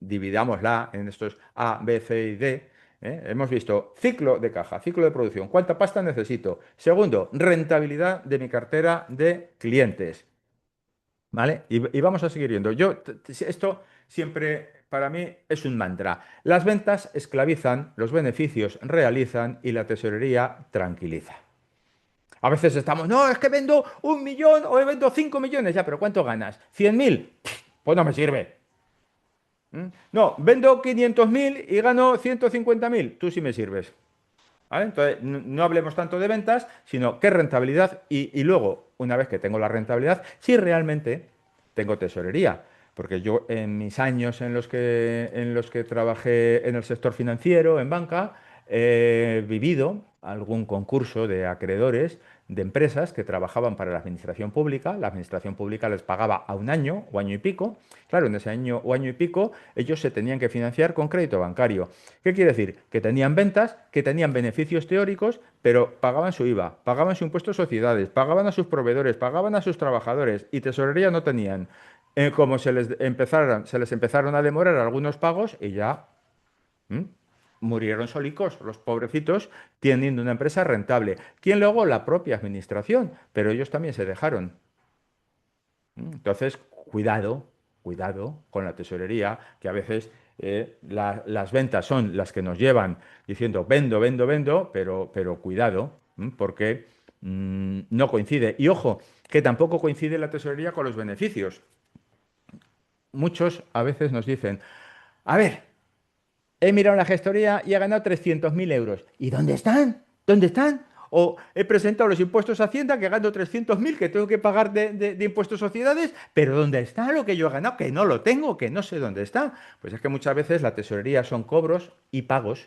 dividámosla en estos A, B, C y D. Hemos visto ciclo de caja, ciclo de producción, cuánta pasta necesito. Segundo, rentabilidad de mi cartera de clientes. ¿Vale? Y vamos a seguir viendo. Esto siempre para mí es un mantra. Las ventas esclavizan, los beneficios realizan y la tesorería tranquiliza. A veces estamos, no, es que vendo 1 millón o vendo 5 millones, ya, pero ¿cuánto ganas? ¿100.000? Pues no me sirve. No, vendo 500.000 y gano 150.000. Tú sí me sirves. ¿Vale? Entonces, no hablemos tanto de ventas, sino qué rentabilidad y luego, una vez que tengo la rentabilidad, si realmente tengo tesorería. Porque yo en mis años en los que trabajé en el sector financiero, en banca, he vivido algún concurso de acreedores de empresas que trabajaban para la administración pública. La administración pública les pagaba a un año o año y pico. Claro, en ese año o año y pico ellos se tenían que financiar con crédito bancario. ¿Qué quiere decir? Que tenían ventas, que tenían beneficios teóricos, pero pagaban su IVA, pagaban su impuesto a sociedades, pagaban a sus proveedores, pagaban a sus trabajadores y tesorería no tenían. Como se les empezaron a demorar algunos pagos y ya ¿m? murieron solicos, los pobrecitos, teniendo una empresa rentable. ¿Quién luego? La propia administración, pero ellos también se dejaron. Entonces, cuidado, cuidado con la tesorería, que a veces las ventas son las que nos llevan diciendo vendo, vendo, vendo, pero cuidado, porque no coincide. Y ojo, que tampoco coincide la tesorería con los beneficios. Muchos a veces nos dicen, a ver, he mirado la gestoría y he ganado 300.000 euros. ¿Y dónde están? ¿Dónde están? O he presentado los impuestos a Hacienda que gano 300.000 que tengo que pagar de impuestos a sociedades, pero ¿dónde está lo que yo he ganado? Que no lo tengo, que no sé dónde está. Pues es que muchas veces la tesorería son cobros y pagos,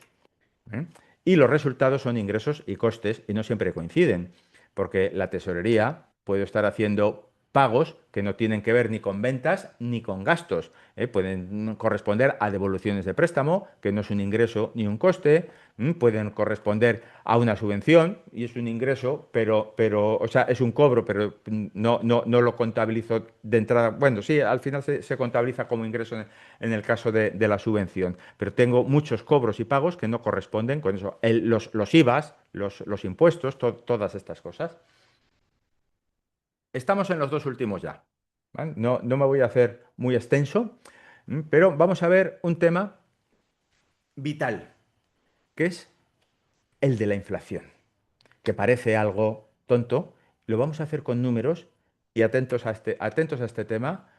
¿eh? Y los resultados son ingresos y costes y no siempre coinciden, porque la tesorería puede estar haciendo pagos que no tienen que ver ni con ventas ni con gastos. Pueden corresponder a devoluciones de préstamo, que no es un ingreso ni un coste. Pueden corresponder a una subvención y es un ingreso, o sea, es un cobro, pero no lo contabilizo de entrada. Bueno, sí, al final se contabiliza como ingreso en el caso de la subvención, pero tengo muchos cobros y pagos que no corresponden con eso. Los IVAs, los impuestos, todas estas cosas. Estamos en los dos últimos ya. ¿Vale? No me voy a hacer muy extenso, pero vamos a ver un tema vital, que es el de la inflación, que parece algo tonto. Lo vamos a hacer con números y atentos a este tema,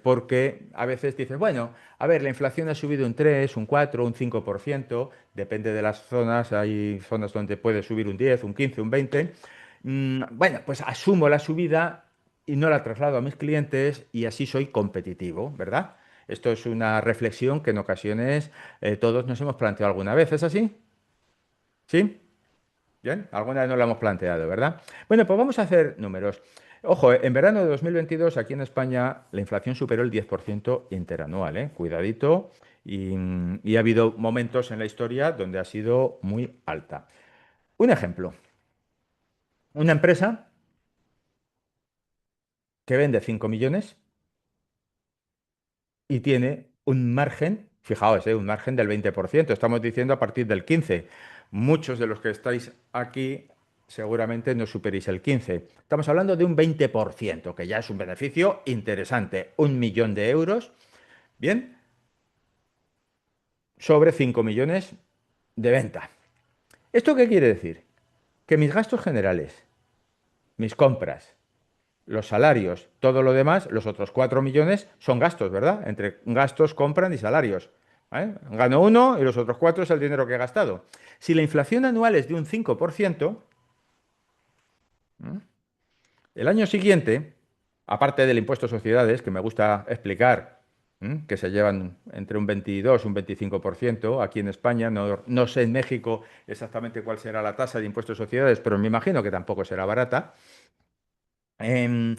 porque a veces dices, bueno, a ver, la inflación ha subido un 3, un 4, un 5%, depende de las zonas, hay zonas donde puede subir un 10, un 15, un 20. Bueno, pues asumo la subida y no la traslado a mis clientes y así soy competitivo, ¿verdad? Esto es una reflexión que en ocasiones todos nos hemos planteado alguna vez, ¿es así? ¿Sí? Bien, alguna vez nos lo hemos planteado, ¿verdad? Bueno, pues vamos a hacer números. Ojo, en verano de 2022 aquí en España la inflación superó el 10% interanual, ¿eh? Cuidadito, y ha habido momentos en la historia donde ha sido muy alta. Un ejemplo, una empresa que vende 5 millones y tiene un margen, fijaos, un margen del 20%, estamos diciendo a partir del 15%. Muchos de los que estáis aquí seguramente no superéis el 15%. Estamos hablando de un 20%, que ya es un beneficio interesante. 1 millón de euros, bien, sobre 5 millones de venta. ¿Esto qué quiere decir? Que mis gastos generales, mis compras, los salarios, todo lo demás, los otros 4 millones son gastos, ¿verdad? Entre gastos, compras y salarios. ¿vale? Gano 1 y los otros 4 es el dinero que he gastado. Si la inflación anual es de un 5%, ¿m? El año siguiente, aparte del impuesto a sociedades, que me gusta explicar, que se llevan entre un 22 y un 25%, aquí en España, no sé en México exactamente cuál será la tasa de impuesto a sociedades, pero me imagino que tampoco será barata. Em,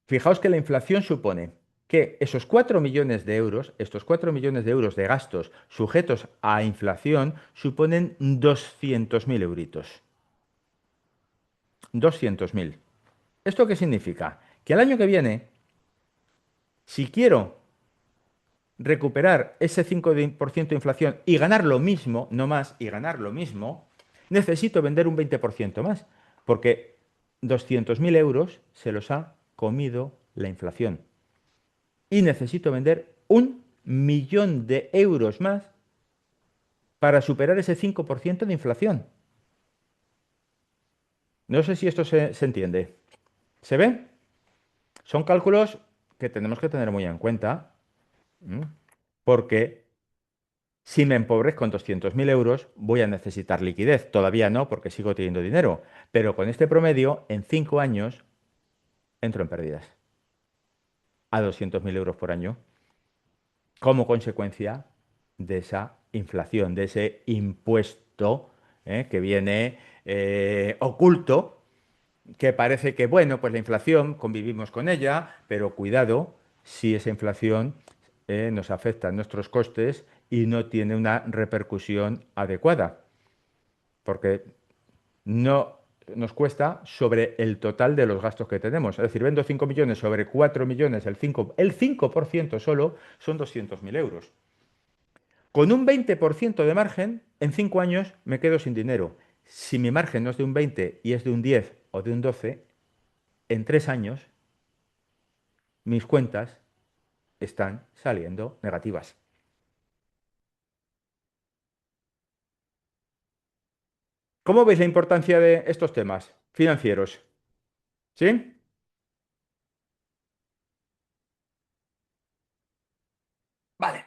Fijaos que la inflación supone que esos 4 millones de euros, estos 4 millones de euros de gastos sujetos a inflación, suponen 200.000 euritos. 200.000. ¿Esto qué significa? Que al año que viene, si quiero recuperar ese 5% de inflación y ganar lo mismo, no más, y ganar lo mismo, necesito vender un 20% más, porque 200.000 euros se los ha comido la inflación. Y necesito vender 1 millón de euros más para superar ese 5% de inflación. No sé si esto se entiende. ¿Se ve? Son cálculos que tenemos que tener muy en cuenta, ¿m? Porque si me empobrezco en 200.000 euros, voy a necesitar liquidez. Todavía no, porque sigo teniendo dinero. Pero con este promedio, en 5 años, entro en pérdidas. A 200.000 euros por año. Como consecuencia de esa inflación, de ese impuesto que viene oculto, que parece que, bueno, pues la inflación, convivimos con ella, pero cuidado si esa inflación nos afecta a nuestros costes y no tiene una repercusión adecuada, porque no nos cuesta sobre el total de los gastos que tenemos. Es decir, vendo 5 millones sobre 4 millones, el 5% solo son 200.000 euros. Con un 20% de margen, en 5 años me quedo sin dinero. Si mi margen no es de un 20 y es de un 10 o de un 12, en 3 años mis cuentas están saliendo negativas. ¿Cómo veis la importancia de estos temas financieros? ¿Sí? Vale.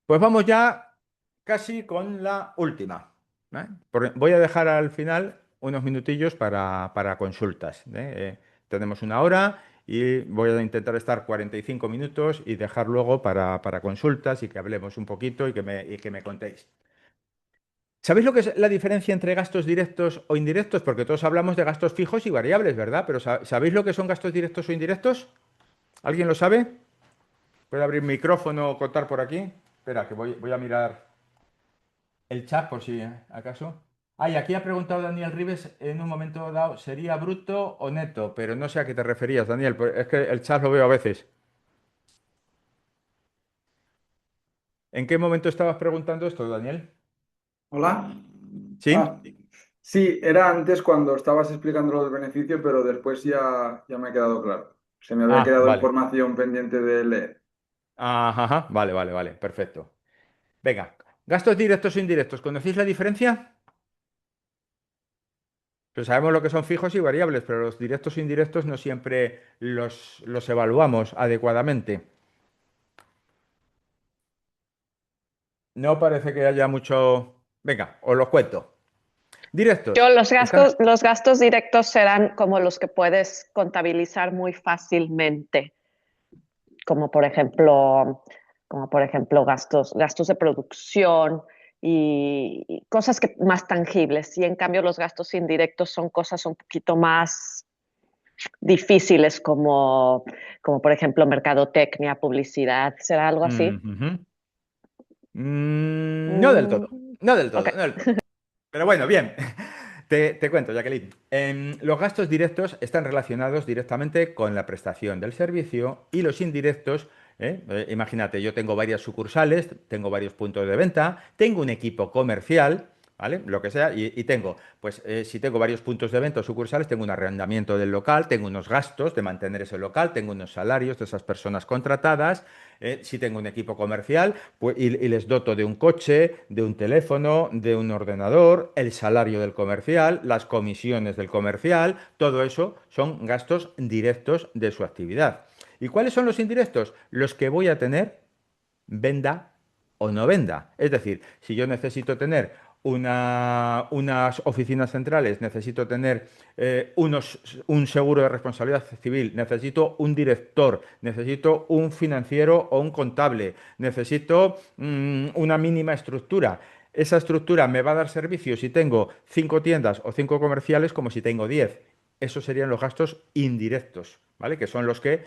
Pues vamos ya casi con la última. Voy a dejar al final unos minutillos para consultas. Tenemos 1 hora y voy a intentar estar 45 minutos y dejar luego para consultas y que hablemos un poquito y que me contéis. ¿Sabéis lo que es la diferencia entre gastos directos o indirectos? Porque todos hablamos de gastos fijos y variables, ¿verdad? Pero ¿sabéis lo que son gastos directos o indirectos? ¿Alguien lo sabe? ¿Puede abrir micrófono o contar por aquí? Espera, que voy a mirar el chat por si acaso. Ay, aquí ha preguntado Daniel Rives en un momento dado, ¿sería bruto o neto? Pero no sé a qué te referías, Daniel, pues es que el chat lo veo a veces. ¿En qué momento estabas preguntando esto, Daniel? Hola. ¿Sí? Sí, era antes cuando estabas explicando lo del beneficio, pero después ya me ha quedado claro. Se me había Ah, quedado vale. información pendiente de leer. Ajá, ajá, vale, vale, vale, perfecto. Venga, gastos directos o indirectos, ¿conocéis la diferencia? Pues sabemos lo que son fijos y variables, pero los directos e indirectos no siempre los evaluamos adecuadamente. No parece que haya mucho. Venga, os los cuento. Yo Directos. los gastos directos serán como los que puedes contabilizar muy fácilmente, como por ejemplo, gastos de producción y cosas más tangibles. Y en cambio los gastos indirectos son cosas un poquito más difíciles como por ejemplo mercadotecnia, publicidad. ¿Será algo así? Ujú. No del todo, Mm, no del todo, ok. no del todo. Pero bueno, bien, te cuento, Jacqueline. Los gastos directos están relacionados directamente con la prestación del servicio y los indirectos, imagínate, yo tengo varias sucursales, tengo varios puntos de venta, tengo un equipo comercial, ¿vale? Lo que sea, y tengo, pues si tengo varios puntos de venta o sucursales, tengo un arrendamiento del local, tengo unos gastos de mantener ese local, tengo unos salarios de esas personas contratadas. Si tengo un equipo comercial pues, y les doto de un coche, de un teléfono, de un ordenador, el salario del comercial, las comisiones del comercial, todo eso son gastos directos de su actividad. ¿Y cuáles son los indirectos? Los que voy a tener, venda o no venda. Es decir, si yo necesito tener unas oficinas centrales, necesito tener un seguro de responsabilidad civil, necesito un director, necesito un financiero o un contable, necesito una mínima estructura. Esa estructura me va a dar servicio si tengo 5 tiendas o 5 comerciales como si tengo 10. Esos serían los gastos indirectos, ¿vale? Que son los que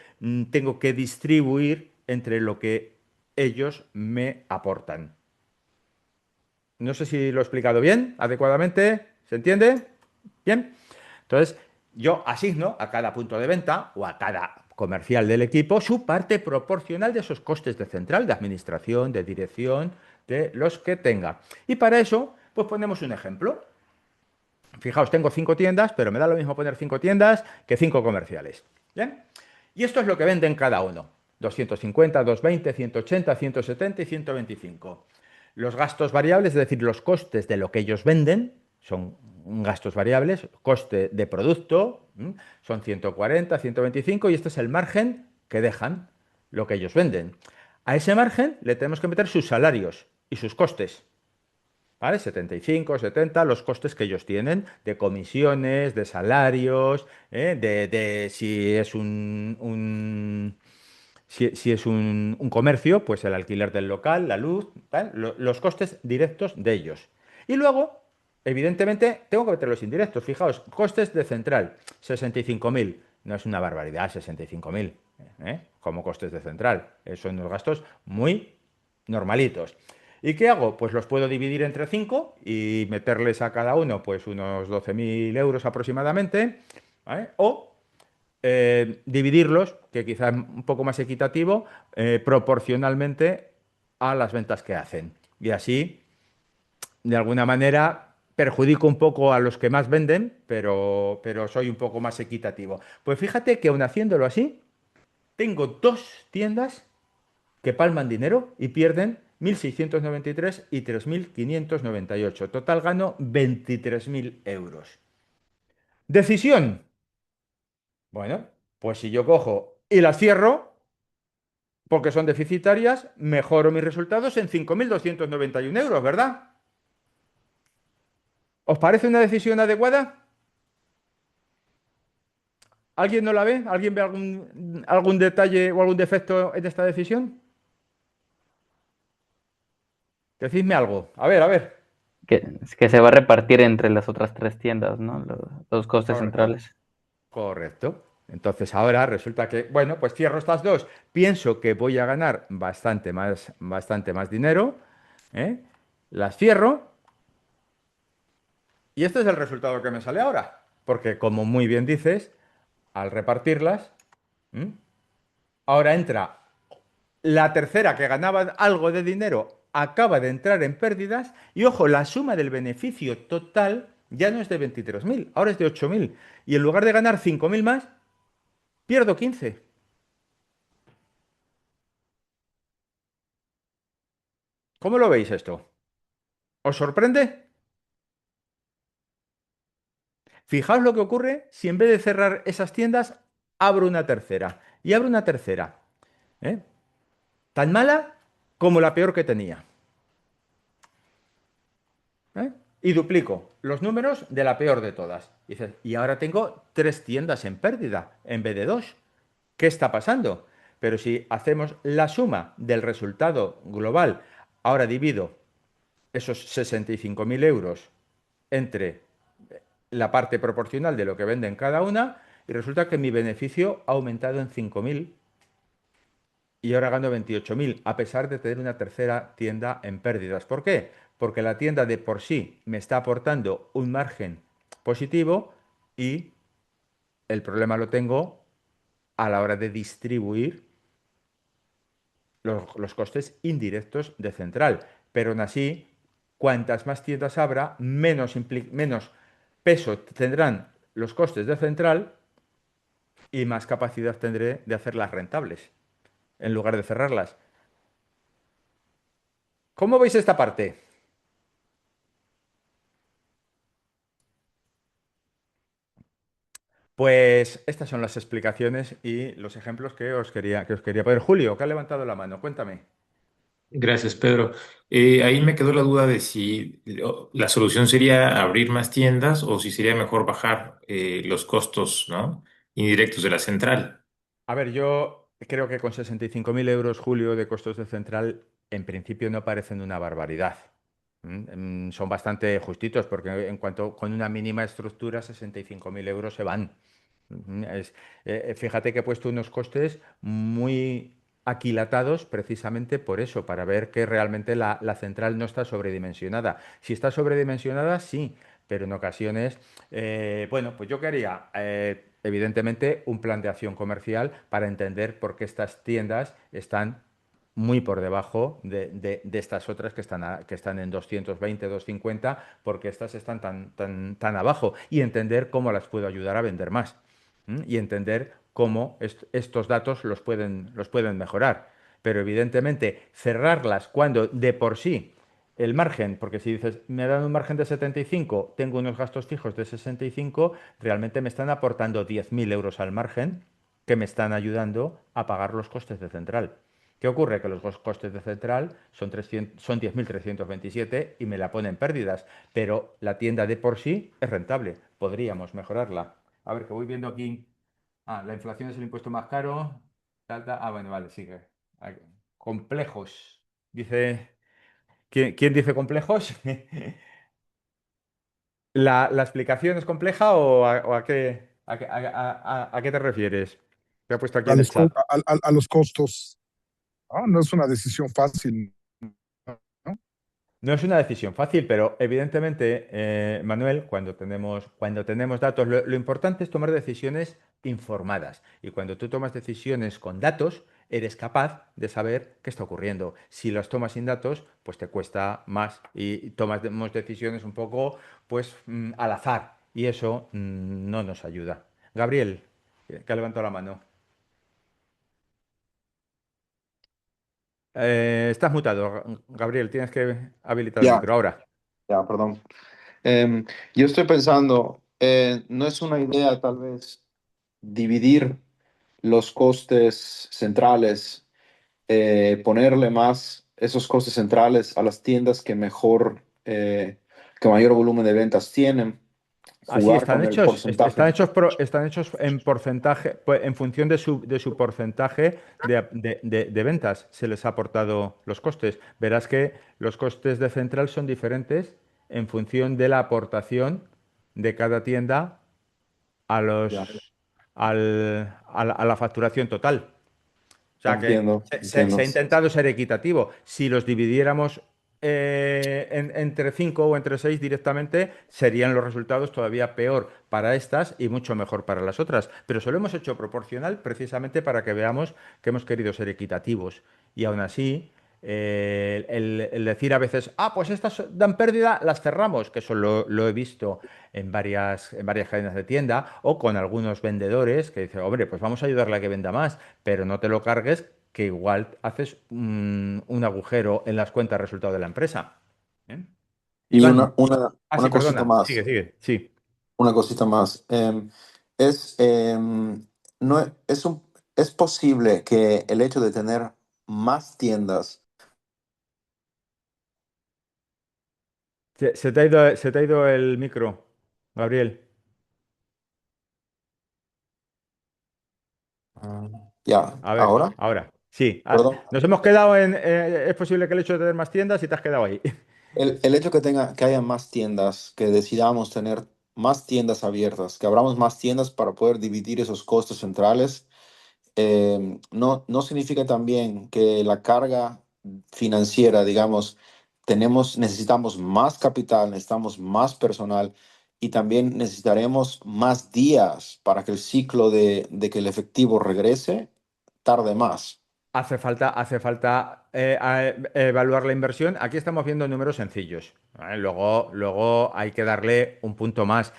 tengo que distribuir entre lo que ellos me aportan. No sé si lo he explicado bien, adecuadamente. ¿Se entiende? Bien. Entonces, yo asigno a cada punto de venta o a cada comercial del equipo su parte proporcional de esos costes de central, de administración, de dirección, de los que tenga. Y para eso, pues ponemos un ejemplo. Fijaos, tengo 5 tiendas, pero me da lo mismo poner 5 tiendas que 5 comerciales. ¿Bien? Y esto es lo que venden cada uno. 250, 220, 180, 170 y 125. Los gastos variables, es decir, los costes de lo que ellos venden, son gastos variables, coste de producto, son 140, 125 y este es el margen que dejan, lo que ellos venden. A ese margen le tenemos que meter sus salarios y sus costes. ¿Vale? 75, 70, los costes que ellos tienen de comisiones, de salarios, de si es si es un comercio, pues el alquiler del local, la luz, ¿tal? Los costes directos de ellos. Y luego, evidentemente, tengo que meter los indirectos. Fijaos, costes de central, 65.000. No es una barbaridad, 65.000, como costes de central. Son unos gastos muy normalitos. ¿Y qué hago? Pues los puedo dividir entre 5 y meterles a cada uno pues unos 12.000 euros aproximadamente, ¿vale? O dividirlos, que quizás es un poco más equitativo, proporcionalmente a las ventas que hacen. Y así, de alguna manera, perjudico un poco a los que más venden, pero soy un poco más equitativo. Pues fíjate que aun haciéndolo así, tengo 2 tiendas que palman dinero y pierden 1.693 y 3.598. Total gano 23.000 euros. Decisión. Bueno, pues si yo cojo y las cierro, porque son deficitarias, mejoro mis resultados en 5.291 euros, ¿verdad? ¿Os parece una decisión adecuada? ¿Alguien no la ve? ¿Alguien ve algún detalle o algún defecto en esta decisión? Decidme algo. A ver, a ver. Que se va a repartir entre las otras tres tiendas, ¿no? Los costes centrales. Correcto. Entonces ahora resulta que, bueno, pues cierro estas dos. Pienso que voy a ganar bastante más dinero. ¿Eh? Las cierro y este es el resultado que me sale ahora. Porque como muy bien dices, al repartirlas, ¿m? Ahora entra la tercera que ganaba algo de dinero, acaba de entrar en pérdidas y ojo, la suma del beneficio total ya no es de 23.000, ahora es de 8.000. Y en lugar de ganar 5.000 más, pierdo 15. ¿Cómo lo veis esto? ¿Os sorprende? Fijaos lo que ocurre si en vez de cerrar esas tiendas, abro una tercera. Y abro una tercera. ¿Eh? Tan mala como la peor que tenía. ¿Eh? Y duplico los números de la peor de todas. Y dices, y ahora tengo 3 tiendas en pérdida en vez de 2. ¿Qué está pasando? Pero si hacemos la suma del resultado global, ahora divido esos 65.000 euros entre la parte proporcional de lo que venden cada una y resulta que mi beneficio ha aumentado en 5.000 y ahora gano 28.000 a pesar de tener una tercera tienda en pérdidas. ¿Por qué? Porque la tienda de por sí me está aportando un margen positivo y el problema lo tengo a la hora de distribuir los costes indirectos de central. Pero aún así, cuantas más tiendas habrá, menos peso tendrán los costes de central y más capacidad tendré de hacerlas rentables en lugar de cerrarlas. ¿Cómo veis esta parte? Pues estas son las explicaciones y los ejemplos que os quería poner. Julio, que ha levantado la mano, cuéntame. Gracias, Pedro. Ahí me quedó la duda de si la solución sería abrir más tiendas o si sería mejor bajar los costos, ¿no? Indirectos de la central. A ver, yo creo que con 65.000 euros, Julio, de costos de central, en principio no parecen una barbaridad. Son bastante justitos porque en cuanto con una mínima estructura, 65.000 euros se van. Fíjate que he puesto unos costes muy aquilatados precisamente por eso, para ver que realmente la central no está sobredimensionada. Si está sobredimensionada, sí, pero en ocasiones, bueno, pues yo quería, evidentemente, un plan de acción comercial para entender por qué estas tiendas están muy por debajo de estas otras que están en 220, 250, porque estas están tan abajo y entender cómo las puedo ayudar a vender más. Y entender cómo estos datos los pueden mejorar. Pero evidentemente cerrarlas cuando de por sí el margen, porque si dices, me dan un margen de 75, tengo unos gastos fijos de 65, realmente me están aportando 10.000 euros al margen que me están ayudando a pagar los costes de central. ¿Qué ocurre? Que los costes de central son 10.327 y me la ponen pérdidas, pero la tienda de por sí es rentable. Podríamos mejorarla. A ver, que voy viendo aquí. Ah, la inflación es el impuesto más caro. Ah, bueno, vale, sigue. Ah, complejos. Dice. ¿Quién dice complejos? ¿La explicación es compleja o a qué te refieres? Te ha puesto aquí A en el los, chat. a los costos. No es una decisión fácil, ¿no? No es una decisión fácil, pero evidentemente, Manuel, cuando tenemos datos, lo importante es tomar decisiones informadas. Y cuando tú tomas decisiones con datos, eres capaz de saber qué está ocurriendo. Si las tomas sin datos, pues te cuesta más y tomamos decisiones un poco, pues, al azar. Y eso no nos ayuda. Gabriel, que ha levantado la mano. Estás mutado, Gabriel, tienes que habilitar el Ya, micro ahora. ya, perdón. Yo estoy pensando, ¿no es una idea tal vez dividir los costes centrales, ponerle más esos costes centrales a las tiendas que mejor, que mayor volumen de ventas tienen, Así jugar están con el hechos, porcentaje? están hechos en porcentaje, pues, en función de su porcentaje de ventas, se les ha aportado los costes. Verás que los costes de central son diferentes en función de la aportación de cada tienda a Ya, la facturación total. O ya sea que entiendo, se entiendo. ha intentado ser equitativo. Si los dividiéramos entre 5 o entre 6 directamente, serían los resultados todavía peor para estas y mucho mejor para las otras. Pero se lo hemos hecho proporcional precisamente para que veamos que hemos querido ser equitativos. Y aún así, el decir a veces, pues estas dan pérdida, las cerramos, que eso lo he visto en varias cadenas de tienda o con algunos vendedores que dicen, hombre, pues vamos a ayudarle a que venda más, pero no te lo cargues, que igual haces un agujero en las cuentas resultado de la empresa. ¿Eh? Y Iván, una sí, cosita perdona, más. sigue, sigue, sí. Una cosita más. Es, no, es posible que el hecho de tener más tiendas. Se te ha ido el micro, Gabriel. Ya, A ver, ahora, ahora. Sí, perdón. nos hemos quedado en. Es posible que el hecho de tener más tiendas y te has quedado ahí. El hecho que haya más tiendas, que decidamos tener más tiendas abiertas, que abramos más tiendas para poder dividir esos costos centrales, no significa también que la carga financiera, digamos, necesitamos más capital, necesitamos más personal y también necesitaremos más días para que el ciclo de que el efectivo regrese tarde más. Hace falta evaluar la inversión. Aquí estamos viendo números sencillos, ¿vale? Luego hay que darle un punto más.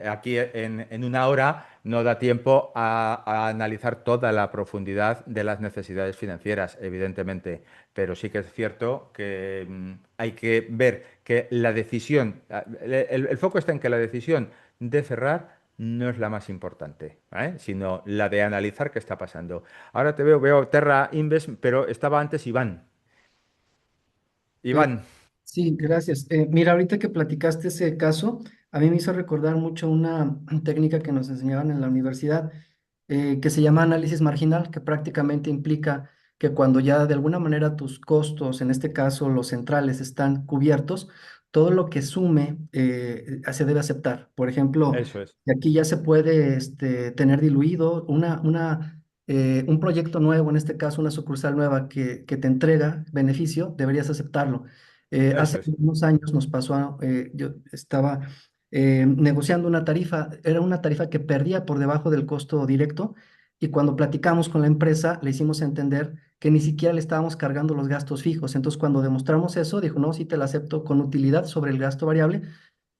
Aquí en una hora no da tiempo a analizar toda la profundidad de las necesidades financieras, evidentemente, pero sí que es cierto que hay que ver que la decisión, el foco está en que la decisión de cerrar no es la más importante, ¿vale? Sino la de analizar qué está pasando. Ahora te veo Terra Invest, pero estaba antes Iván. Eh, Iván, sí, gracias. Mira, ahorita que platicaste ese caso, a mí me hizo recordar mucho una técnica que nos enseñaban en la universidad, que se llama análisis marginal, que prácticamente implica que cuando ya de alguna manera tus costos, en este caso los centrales, están cubiertos, todo lo que sume se debe aceptar. Por ejemplo, eso es, y aquí ya se puede tener diluido un proyecto nuevo, en este caso una sucursal nueva que te entrega beneficio, deberías aceptarlo. eso Hace es, unos años nos pasó, yo estaba negociando una tarifa, era una tarifa que perdía por debajo del costo directo y cuando platicamos con la empresa le hicimos entender que ni siquiera le estábamos cargando los gastos fijos. Entonces cuando demostramos eso, dijo, no, sí te la acepto con utilidad sobre el gasto variable.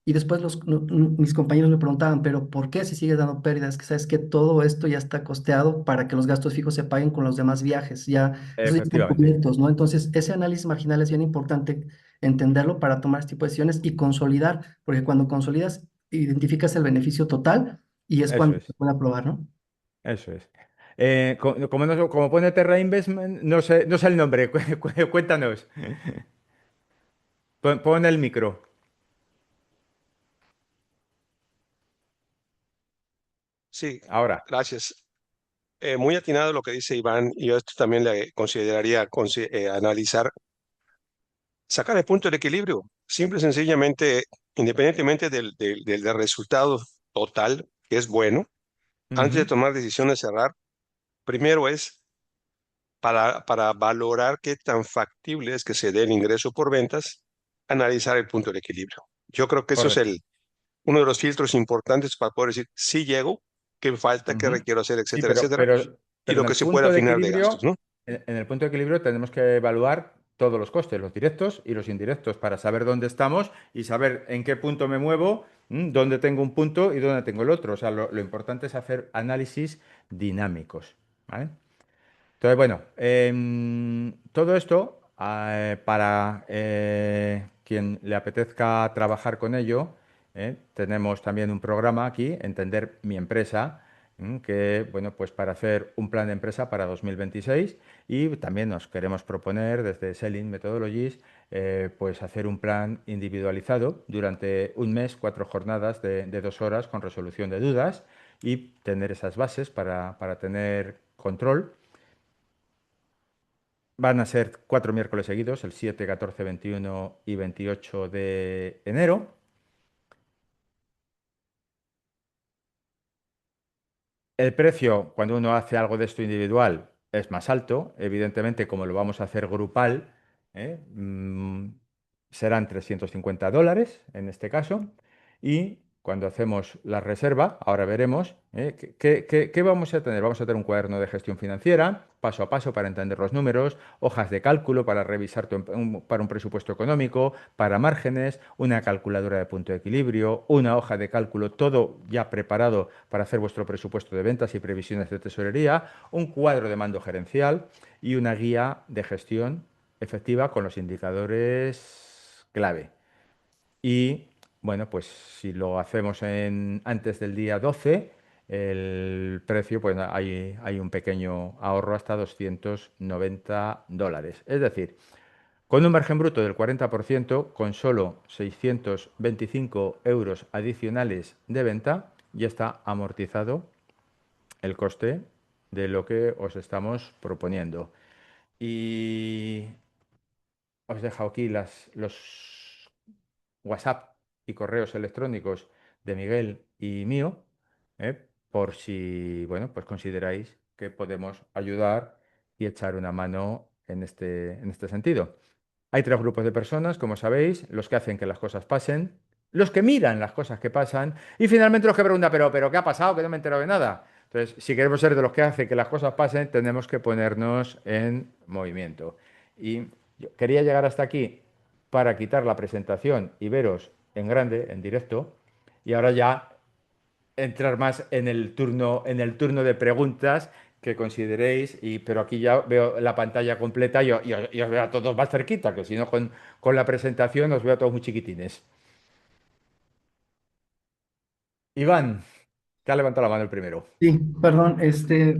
Y después mis compañeros me preguntaban, pero ¿por qué si sigues dando pérdidas? Que sabes que todo esto ya está costeado para que los gastos fijos se paguen con los demás viajes, ya, esos ya están efectivamente, cubiertos, ¿no? Entonces, ese análisis marginal es bien importante entenderlo para tomar este tipo de decisiones y consolidar, porque cuando consolidas, identificas el beneficio total y es eso cuando es, se puede aprobar, ¿no? eso es. Como, como pone Terra Investment, no sé el nombre, cuéntanos. Pon el micro. Sí, Ahora, gracias. Muy atinado lo que dice Iván, y yo esto también le consideraría analizar, sacar el punto del equilibrio, simple y sencillamente, independientemente del resultado total, que es bueno, antes de ujú, tomar decisiones de cerrar, primero es para valorar qué tan factible es que se dé el ingreso por ventas, analizar el punto del equilibrio. Yo creo que eso es correcto. uno de los filtros importantes para poder decir si llego, qué falta, qué Ujú. requiero hacer, Sí, etcétera, etcétera, y pero lo en que el se puede punto de afinar de gastos, equilibrio, ¿no? en el punto de equilibrio tenemos que evaluar todos los costes, los directos y los indirectos, para saber dónde estamos y saber en qué punto me muevo, dónde tengo un punto y dónde tengo el otro. O sea, lo importante es hacer análisis dinámicos, ¿vale? Entonces, bueno, todo esto, para quien le apetezca trabajar con ello, tenemos también un programa aquí, Entender mi empresa, que, bueno, pues para hacer un plan de empresa para 2026 y también nos queremos proponer desde Selling Methodologies, pues hacer un plan individualizado durante un mes, 4 jornadas de 2 horas con resolución de dudas y tener esas bases para tener control. Van a ser 4 miércoles seguidos, el 7, 14, 21 y 28 de enero. El precio, cuando uno hace algo de esto individual, es más alto. Evidentemente, como lo vamos a hacer grupal, serán $350 en este caso. Y cuando hacemos la reserva, ahora veremos, ¿qué vamos a tener? Vamos a tener un cuaderno de gestión financiera, paso a paso para entender los números, hojas de cálculo para revisar para un presupuesto económico, para márgenes, una calculadora de punto de equilibrio, una hoja de cálculo, todo ya preparado para hacer vuestro presupuesto de ventas y previsiones de tesorería, un cuadro de mando gerencial y una guía de gestión efectiva con los indicadores clave. Y bueno, pues si lo hacemos antes del día 12, el precio, pues hay un pequeño ahorro hasta $290. Es decir, con un margen bruto del 40%, con solo 625 euros adicionales de venta, ya está amortizado el coste de lo que os estamos proponiendo. Y os dejo aquí los WhatsApp y correos electrónicos de Miguel y mío, por si, bueno, pues consideráis que podemos ayudar y echar una mano en este sentido. Hay 3 grupos de personas, como sabéis, los que hacen que las cosas pasen, los que miran las cosas que pasan y finalmente los que preguntan, pero ¿qué ha pasado? Que no me he enterado de nada. Entonces, si queremos ser de los que hacen que las cosas pasen, tenemos que ponernos en movimiento. Y yo quería llegar hasta aquí para quitar la presentación y veros en grande, en directo, y ahora ya entrar más en el turno de preguntas que consideréis, pero aquí ya veo la pantalla completa y os veo a todos más cerquita, que si no con la presentación os veo a todos muy chiquitines. Iván, te ha levantado la mano el primero. Sí, perdón,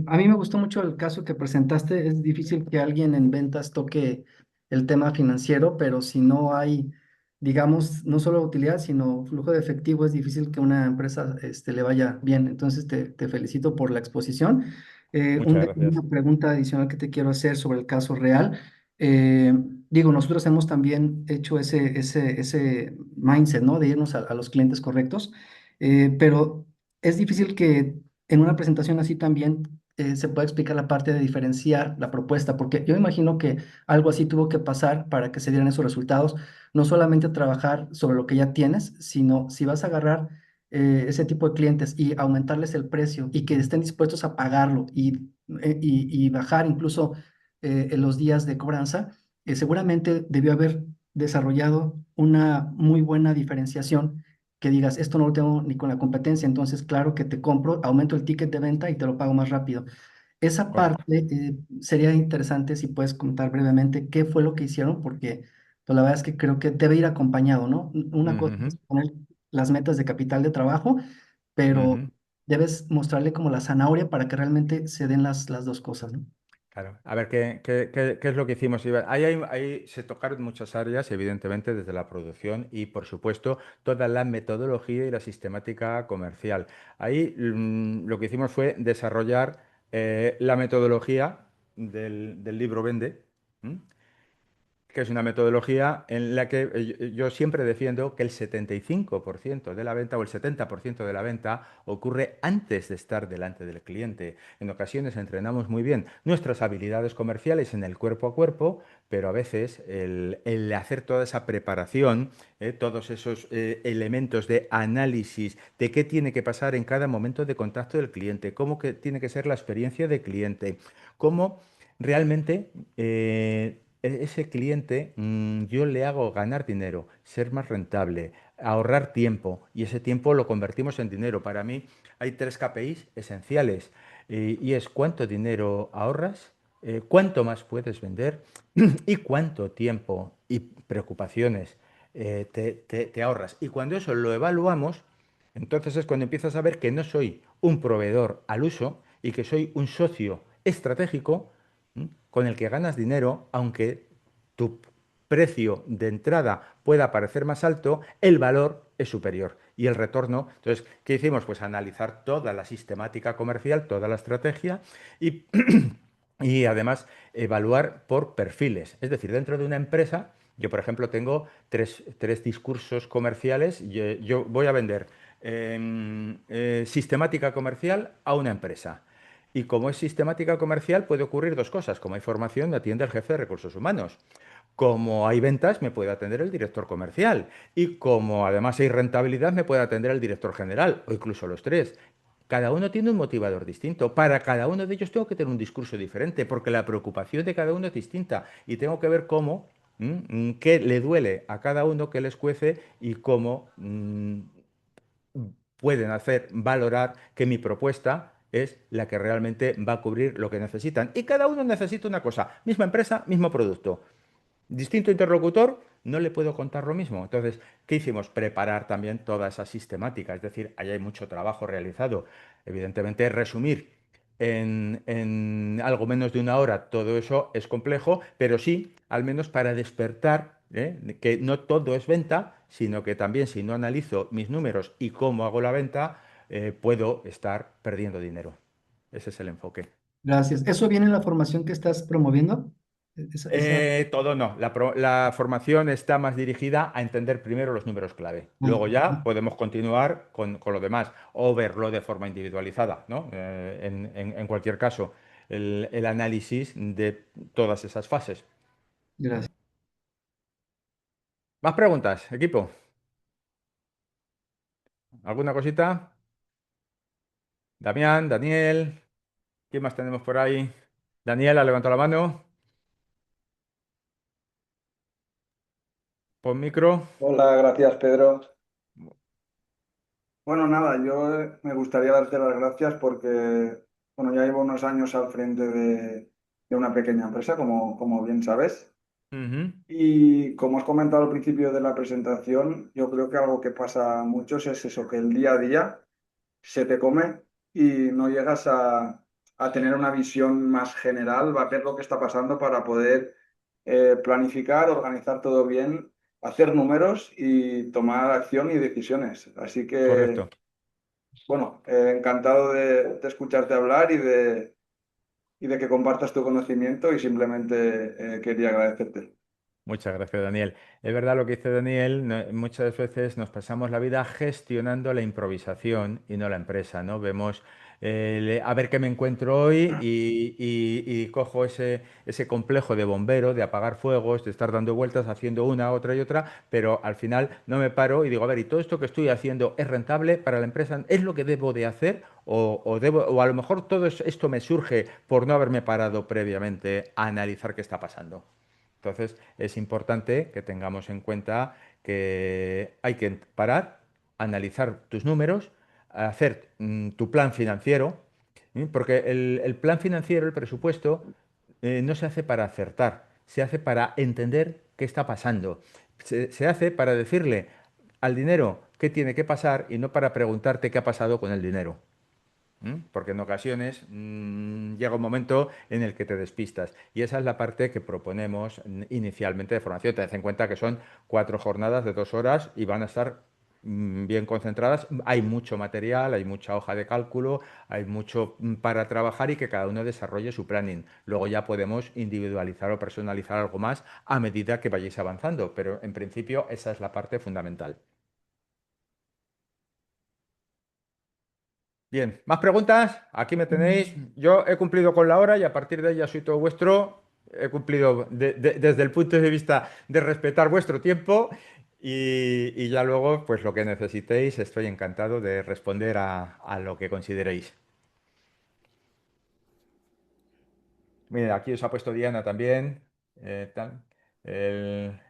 a mí me gustó mucho el caso que presentaste. Es difícil que alguien en ventas toque el tema financiero, pero si no hay, digamos, no solo utilidad, sino flujo de efectivo, es difícil que una empresa le vaya bien. Entonces, te felicito por la exposición. Muchas Una gracias. pregunta adicional que te quiero hacer sobre el caso real. Eh, Digo, nosotros hemos también hecho ese mindset, ¿no? De irnos a los clientes correctos, pero es difícil que en una presentación así también se pueda explicar la parte de diferenciar la propuesta, porque yo imagino que algo así tuvo que pasar para que se dieran esos resultados, no solamente trabajar sobre lo que ya tienes, sino si vas a agarrar ese tipo de clientes y aumentarles el precio y que estén dispuestos a pagarlo y bajar incluso en los días de cobranza, seguramente debió haber desarrollado una muy buena diferenciación que digas, esto no lo tengo ni con la competencia, entonces claro que te compro, aumento el ticket de venta y te lo pago más rápido. Esa Correcto. parte sería interesante si puedes contar brevemente qué fue lo que hicieron, porque pues, la verdad es que creo que debe ir acompañado, ¿no? Una cosa Ujú, es poner las metas de capital de trabajo, pero ujú. debes mostrarle como la zanahoria para que realmente se den las dos cosas, ¿no? Claro. A ver, ¿qué es lo que hicimos, Iván? Ahí se tocaron muchas áreas, evidentemente, desde la producción y, por supuesto, toda la metodología y la sistemática comercial. Ahí lo que hicimos fue desarrollar la metodología del libro Vende. ¿M? Que es una metodología en la que yo siempre defiendo que el 75% de la venta o el 70% de la venta ocurre antes de estar delante del cliente. En ocasiones entrenamos muy bien nuestras habilidades comerciales en el cuerpo a cuerpo, pero a veces el hacer toda esa preparación, todos esos elementos de análisis de qué tiene que pasar en cada momento de contacto del cliente, cómo que tiene que ser la experiencia de cliente, cómo realmente ese cliente yo le hago ganar dinero, ser más rentable, ahorrar tiempo y ese tiempo lo convertimos en dinero. Para mí hay tres KPIs esenciales y es cuánto dinero ahorras, cuánto más puedes vender y cuánto tiempo y preocupaciones te ahorras. Y cuando eso lo evaluamos, entonces es cuando empiezas a ver que no soy un proveedor al uso y que soy un socio estratégico con el que ganas dinero, aunque tu precio de entrada pueda parecer más alto, el valor es superior y el retorno. Entonces, ¿qué hicimos? Pues analizar toda la sistemática comercial, toda la estrategia y, y además evaluar por perfiles. Es decir, dentro de una empresa, yo por ejemplo tengo tres discursos comerciales. Yo voy a vender sistemática comercial a una empresa. Y como es sistemática comercial, puede ocurrir dos cosas. Como hay formación, me atiende el jefe de recursos humanos. Como hay ventas, me puede atender el director comercial. Y como además hay rentabilidad, me puede atender el director general o incluso los tres. Cada uno tiene un motivador distinto. Para cada uno de ellos tengo que tener un discurso diferente, porque la preocupación de cada uno es distinta. Y tengo que ver cómo, qué le duele a cada uno, qué les cuece y cómo pueden hacer valorar que mi propuesta es la que realmente va a cubrir lo que necesitan. Y cada uno necesita una cosa, misma empresa, mismo producto. Distinto interlocutor, no le puedo contar lo mismo. Entonces, ¿qué hicimos? Preparar también toda esa sistemática. Es decir, ahí hay mucho trabajo realizado. Evidentemente, resumir en algo menos de una hora todo eso es complejo, pero sí, al menos para despertar, que no todo es venta, sino que también si no analizo mis números y cómo hago la venta, puedo estar perdiendo dinero. Ese es el enfoque. Gracias. ¿Eso viene en la formación que estás promoviendo? Esa... Todo no. La formación está más dirigida a entender primero los números clave. Luego ya podemos continuar con lo demás o verlo de forma individualizada, ¿no? En cualquier caso, el análisis de todas esas fases. Gracias. ¿Más preguntas, equipo? ¿Alguna cosita? Damián, Daniel, ¿quién más tenemos por ahí? Daniel, ha levantado la mano. Pon micro. Hola, gracias, Pedro. Bueno, nada, yo me gustaría darte las gracias porque, bueno, ya llevo unos años al frente de una pequeña empresa, como bien sabes. Ujú. Y como has comentado al principio de la presentación, yo creo que algo que pasa a muchos es eso, que el día a día se te come y no llegas a tener una visión más general, a ver lo que está pasando para poder planificar, organizar todo bien, hacer números y tomar acción y decisiones. Así que, Correcto. bueno, encantado de escucharte hablar y de que compartas tu conocimiento y simplemente quería agradecerte. Muchas gracias, Daniel. Es verdad lo que dice Daniel, muchas veces nos pasamos la vida gestionando la improvisación y no la empresa, ¿no? Vemos a ver qué me encuentro hoy y cojo ese complejo de bombero, de apagar fuegos, de estar dando vueltas, haciendo una, otra y otra, pero al final no me paro y digo, a ver, ¿y todo esto que estoy haciendo es rentable para la empresa? ¿Es lo que debo de hacer? O a lo mejor todo esto me surge por no haberme parado previamente a analizar qué está pasando. Entonces, es importante que tengamos en cuenta que hay que parar, analizar tus números, hacer tu plan financiero, porque el plan financiero, el presupuesto, no se hace para acertar, se hace para entender qué está pasando. Se hace para decirle al dinero qué tiene que pasar y no para preguntarte qué ha pasado con el dinero. Porque en ocasiones llega un momento en el que te despistas. Y esa es la parte que proponemos inicialmente de formación. Tened en cuenta que son 4 jornadas de 2 horas y van a estar bien concentradas. Hay mucho material, hay mucha hoja de cálculo, hay mucho para trabajar y que cada uno desarrolle su planning. Luego ya podemos individualizar o personalizar algo más a medida que vayáis avanzando. Pero en principio esa es la parte fundamental. Bien, ¿más preguntas? Aquí me tenéis. Yo he cumplido con la hora y a partir de ahí ya soy todo vuestro. He cumplido desde el punto de vista de respetar vuestro tiempo y ya luego, pues lo que necesitéis, estoy encantado de responder a lo que consideréis. Mira, aquí os ha puesto Diana también. Tal. El-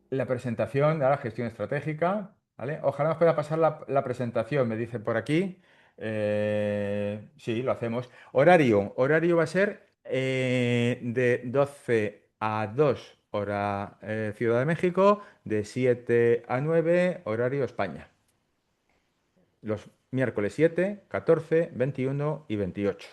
La presentación de la gestión estratégica, ¿vale? Ojalá nos pueda pasar la presentación, me dicen por aquí. Sí, lo hacemos. Horario va a ser de 12 a 2 hora Ciudad de México, de 7 a 9 horario España. Los miércoles 7, 14, 21 y 28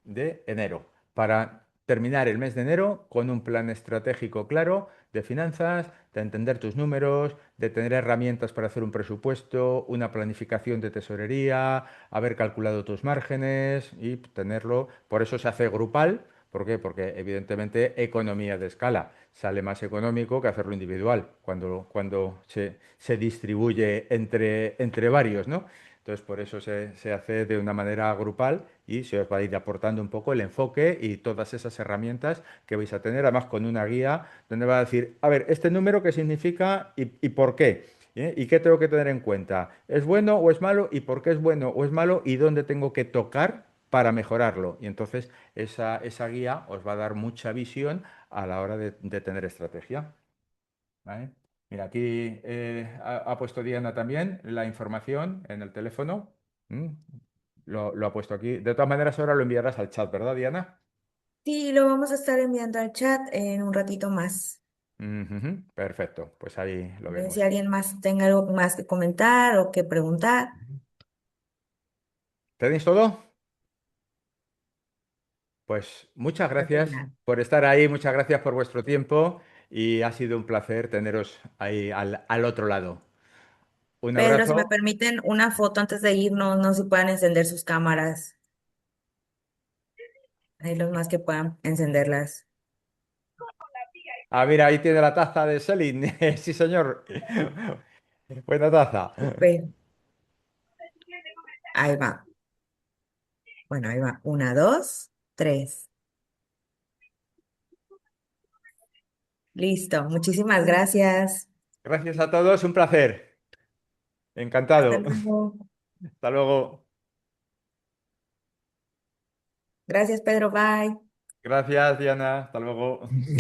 de enero, para terminar el mes de enero con un plan estratégico claro de finanzas, de entender tus números, de tener herramientas para hacer un presupuesto, una planificación de tesorería, haber calculado tus márgenes y tenerlo. Por eso se hace grupal. ¿Por qué? Porque evidentemente economía de escala. Sale más económico que hacerlo individual cuando se distribuye entre varios, ¿no? Entonces, por eso se hace de una manera grupal y se os va a ir aportando un poco el enfoque y todas esas herramientas que vais a tener, además con una guía donde va a decir, a ver, este número qué significa y por qué. ¿Y qué tengo que tener en cuenta? ¿Es bueno o es malo? ¿Y por qué es bueno o es malo? ¿Y dónde tengo que tocar para mejorarlo? Y entonces esa guía os va a dar mucha visión a la hora de tener estrategia. ¿Vale? Mira, aquí ha puesto Diana también la información en el teléfono. ¿Mm? Lo ha puesto aquí. De todas maneras, ahora lo enviarás al chat, ¿verdad, Diana? Sí, lo vamos a estar enviando al chat en un ratito más. Ujú, perfecto, pues ahí lo A ver si vemos. alguien más tenga algo más que comentar o que preguntar. ¿Tenéis todo? Pues muchas Creo que gracias ya. por estar ahí, muchas gracias por vuestro tiempo y ha sido un placer teneros ahí al otro lado. Un Pedro, si me abrazo. permiten una foto antes de irnos, no sé si puedan encender sus cámaras. Hay los más que puedan encenderlas. Ah, mira, ahí tiene la taza de Selin. Sí, señor. Buena taza. Súper. Ahí va. Bueno, ahí va. Una, dos, tres. Listo. Muchísimas gracias. Gracias a todos, un placer. Hasta Encantado. luego. Hasta luego. Gracias, Pedro. Bye. Gracias, Diana. Hasta luego.